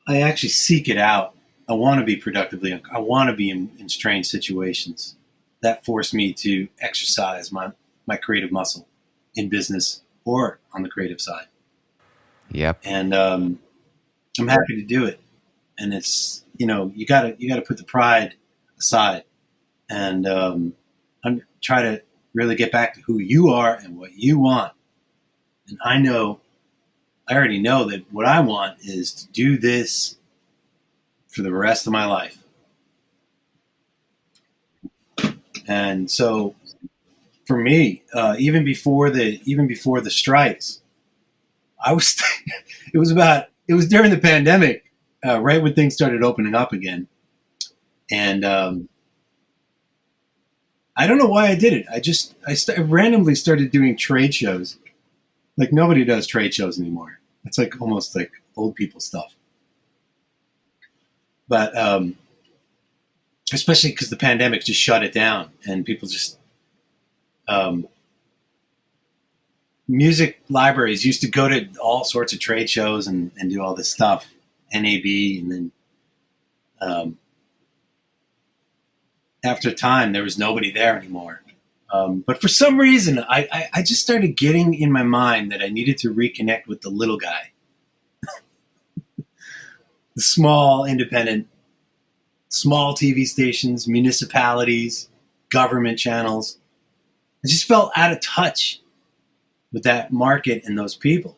I actually seek it out. I want to be productively. I want to be in strange situations that force me to exercise my creative muscle in business or on the creative side. Yep. And I'm happy to do it. And it's you gotta put the pride aside and try to really get back to who you are and what you want. And I already know that what I want is to do this for the rest of my life. And so for me, even before the strikes, I was it was during the pandemic, right when things started opening up again, and I don't know why I did it. I randomly started doing trade shows. Like nobody does trade shows anymore. It's like almost like old people stuff. But especially because the pandemic just shut it down, and people just um, music libraries used to go to all sorts of trade shows and do all this stuff, NAB, and then um, after time, there was nobody there anymore. But for some reason, I just started getting in my mind that I needed to reconnect with the little guy, the small, independent, small TV stations, municipalities, government channels. I just felt out of touch with that market and those people.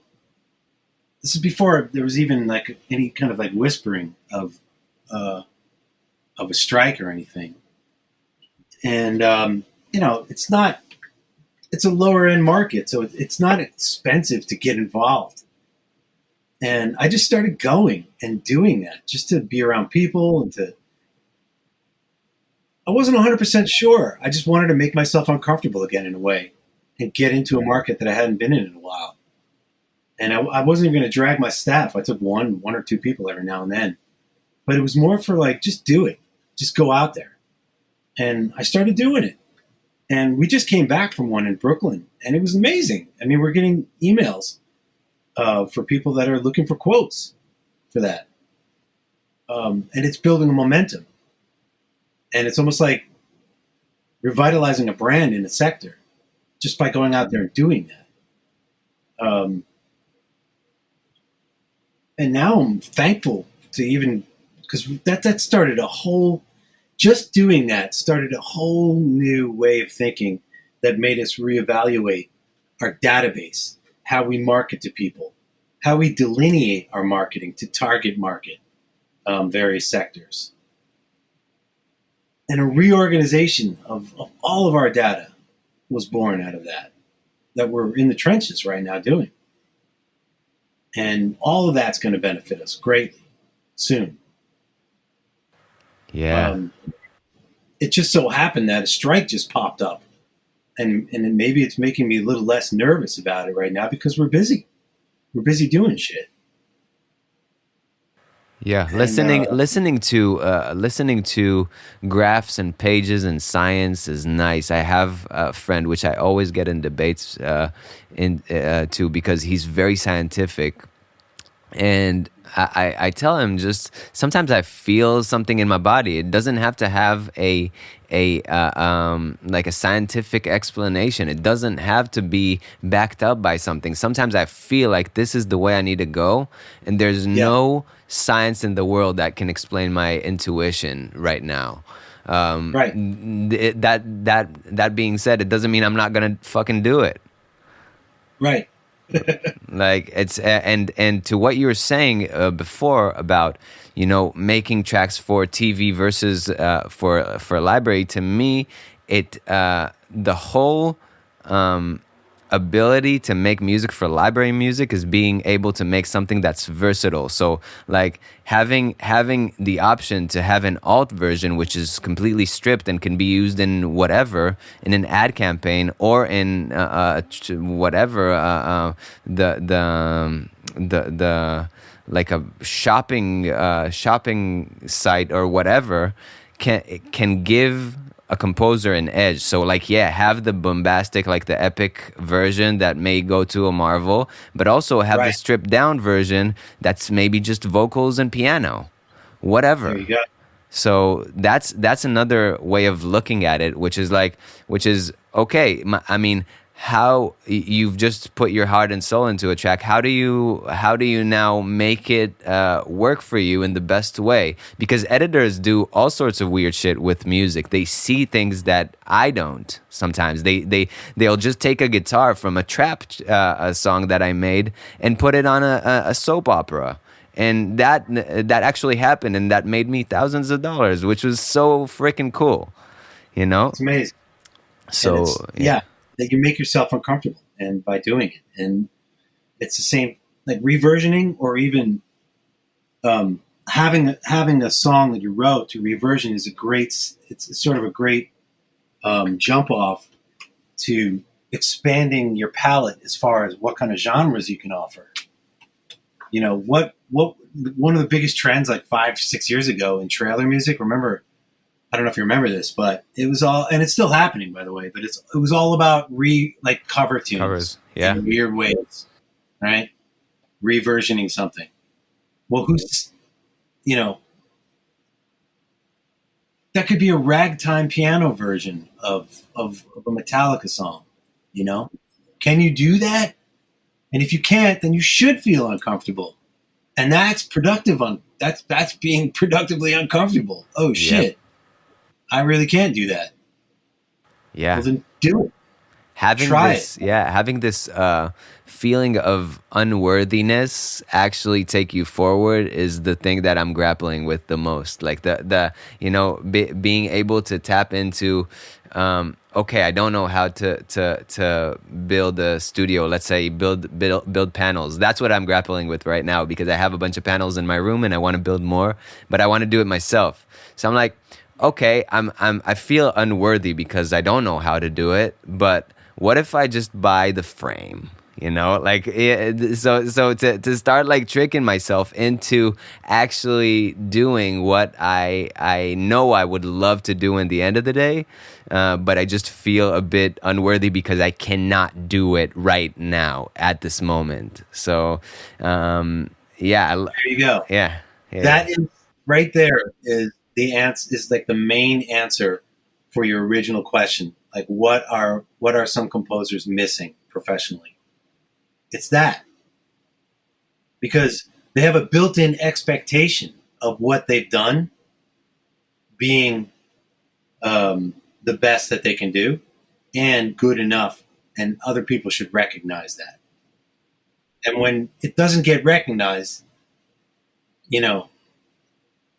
This is before there was even like any kind of like whispering uh, of a strike or anything. And it's not. It's a lower end market, so it's not expensive to get involved. And I just started going and doing that just to be around people and to. I wasn't 100% sure. I just wanted to make myself uncomfortable again in a way and get into a market that I hadn't been in a while. And I wasn't even going to drag my staff. I took one or two people every now and then, but it was more for like, just do it, just go out there. And I started doing it. And we just came back from one in Brooklyn, and it was amazing. I mean, we're getting emails for people that are looking for quotes for that. And it's building a momentum. And it's almost like revitalizing a brand in a sector just by going out there and doing that. And now I'm thankful to even, because that started a whole, just doing that started a whole new way of thinking that made us reevaluate our database, how we market to people, how we delineate our marketing to target market various sectors. And a reorganization of all of our data was born out of that we're in the trenches right now doing. And all of that's going to benefit us greatly soon. Yeah. It just so happened that a strike just popped up. And maybe it's making me a little less nervous about it right now because we're busy. We're busy doing shit. Yeah, And listening to graphs and pages and science is nice. I have a friend which I always get in debates to because he's very scientific, and I tell him just sometimes I feel something in my body. It doesn't have to have like a scientific explanation. It doesn't have to be backed up by something. Sometimes I feel like this is the way I need to go, and there's no science in the world that can explain my intuition right now. right. That being said, it doesn't mean I'm not gonna fucking do it. Right. Like it's and to what you were saying before about making tracks for TV versus for library. To me, the whole ability to make music for library music is being able to make something that's versatile. So like having the option to have an alt version which is completely stripped and can be used in whatever, in an ad campaign or in whatever the like a shopping site or whatever can give a composer an edge. So like, have the bombastic, like the epic version that may go to a Marvel, but also have the stripped down version that's maybe just vocals and piano, whatever. There you go. So that's another way of looking at it, which is okay. I mean, how you've just put your heart and soul into a track. How do you now make it work for you in the best way? Because editors do all sorts of weird shit with music. They see things that I don't. Sometimes they'll just take a guitar from a trap a song that I made and put it on a soap opera. And that actually happened, and that made me thousands of dollars, which was so freaking cool, It's amazing. So that you make yourself uncomfortable, and by doing it, and it's the same like reversioning, or even having a song that you wrote to reversion is it's sort of a great jump off to expanding your palette as far as what kind of genres you can offer. What one of the biggest trends like 5-6 years ago in trailer music, remember, I don't know if you remember this, but it was all, and it's still happening by the way, but it was all about cover tunes, covers, in weird ways, right? Reversioning something. Well, who's that could be a ragtime piano version of a Metallica song. Can you do that? And if you can't, then you should feel uncomfortable, and that's productive. That's being productively uncomfortable. Oh shit! Yep. I really can't do that. Yeah. Well, then do it. Having this feeling of unworthiness actually take you forward is the thing that I'm grappling with the most. Like being able to tap into, okay, I don't know how to build a studio. Let's say build panels. That's what I'm grappling with right now, because I have a bunch of panels in my room and I want to build more, but I want to do it myself. So I'm like, okay, I feel unworthy because I don't know how to do it, but what if I just buy the frame? So to start like tricking myself into actually doing what I know I would love to do in the end of the day, but I just feel a bit unworthy because I cannot do it right now at this moment. So there you go. Yeah. That is right there is the answer, is like the main answer for your original question. Like, what are some composers missing professionally? It's that, because they have a built-in expectation of what they've done being the best that they can do and good enough, and other people should recognize that. And when it doesn't get recognized,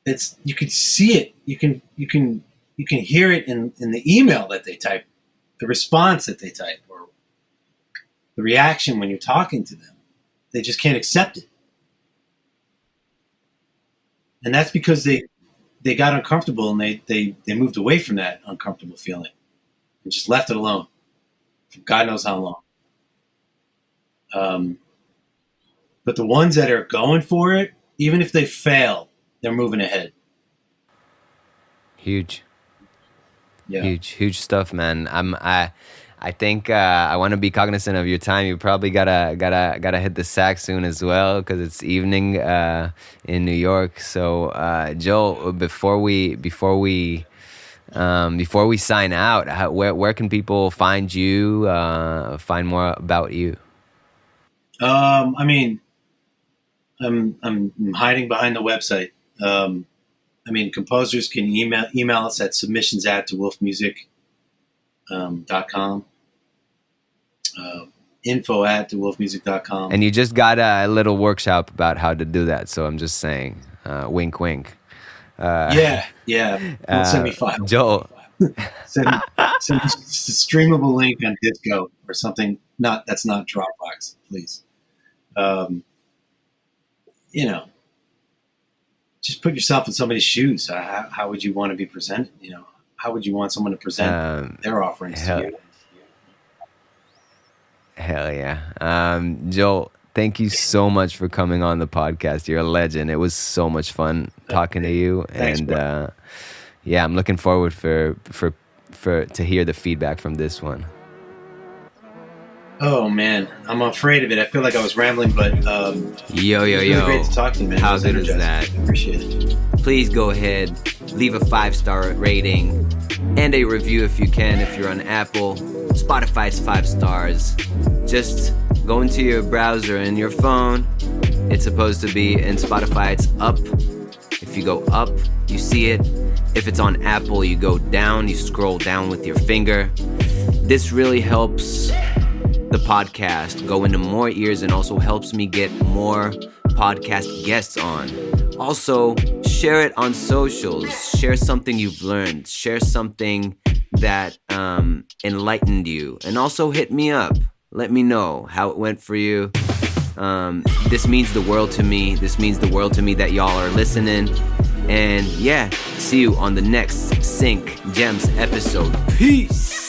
it's, you can see it. You can hear it in the email that they type, the response that they type, or the reaction when you're talking to them. They just can't accept it. And that's because they got uncomfortable, and they moved away from that uncomfortable feeling and just left it alone for God knows how long. But the ones that are going for it, even if they fail, they're moving ahead. Huge. Yeah. Huge stuff, man. I think I want to be cognizant of your time. You probably gotta hit the sack soon as well, because it's evening in New York. So Joel, before we sign out, where can people find you? Find more about you? I mean, I'm hiding behind the website. Composers can email us at submissions@wolfemusic.com. info@wolfemusic.com. And you just got a little workshop about how to do that. So I'm just saying, wink, wink. Yeah. Don't send me files. Joel. send me just a streamable link on Disco or something. That's not Dropbox, please. Just put yourself in somebody's shoes. How would you want to be presented? How would you want someone to present their offerings to you? Hell yeah. Joel, thank you so much for coming on the podcast. You're a legend. It was so much fun talking to you. Thanks, and bro. I'm looking forward for to hear the feedback from this one. Oh man, I'm afraid of it. I feel like I was rambling, but yo, it was really great to talk to you, man. How good is that? I appreciate it. Please go ahead, leave a 5-star rating and a review if you can. If you're on Apple, Spotify's 5 stars. Just go into your browser and your phone. It's supposed to be in Spotify. It's up. If you go up, you see it. If it's on Apple, you go down. You scroll down with your finger. This really helps the podcast go into more ears, and also helps me get more podcast guests on. Also, share it on socials. Share something you've learned. Share something that enlightened you. And also hit me up. Let me know how it went for you. This means the world to me. This means the world to me that y'all are listening. And yeah, see you on the next Sync Gems episode. Peace.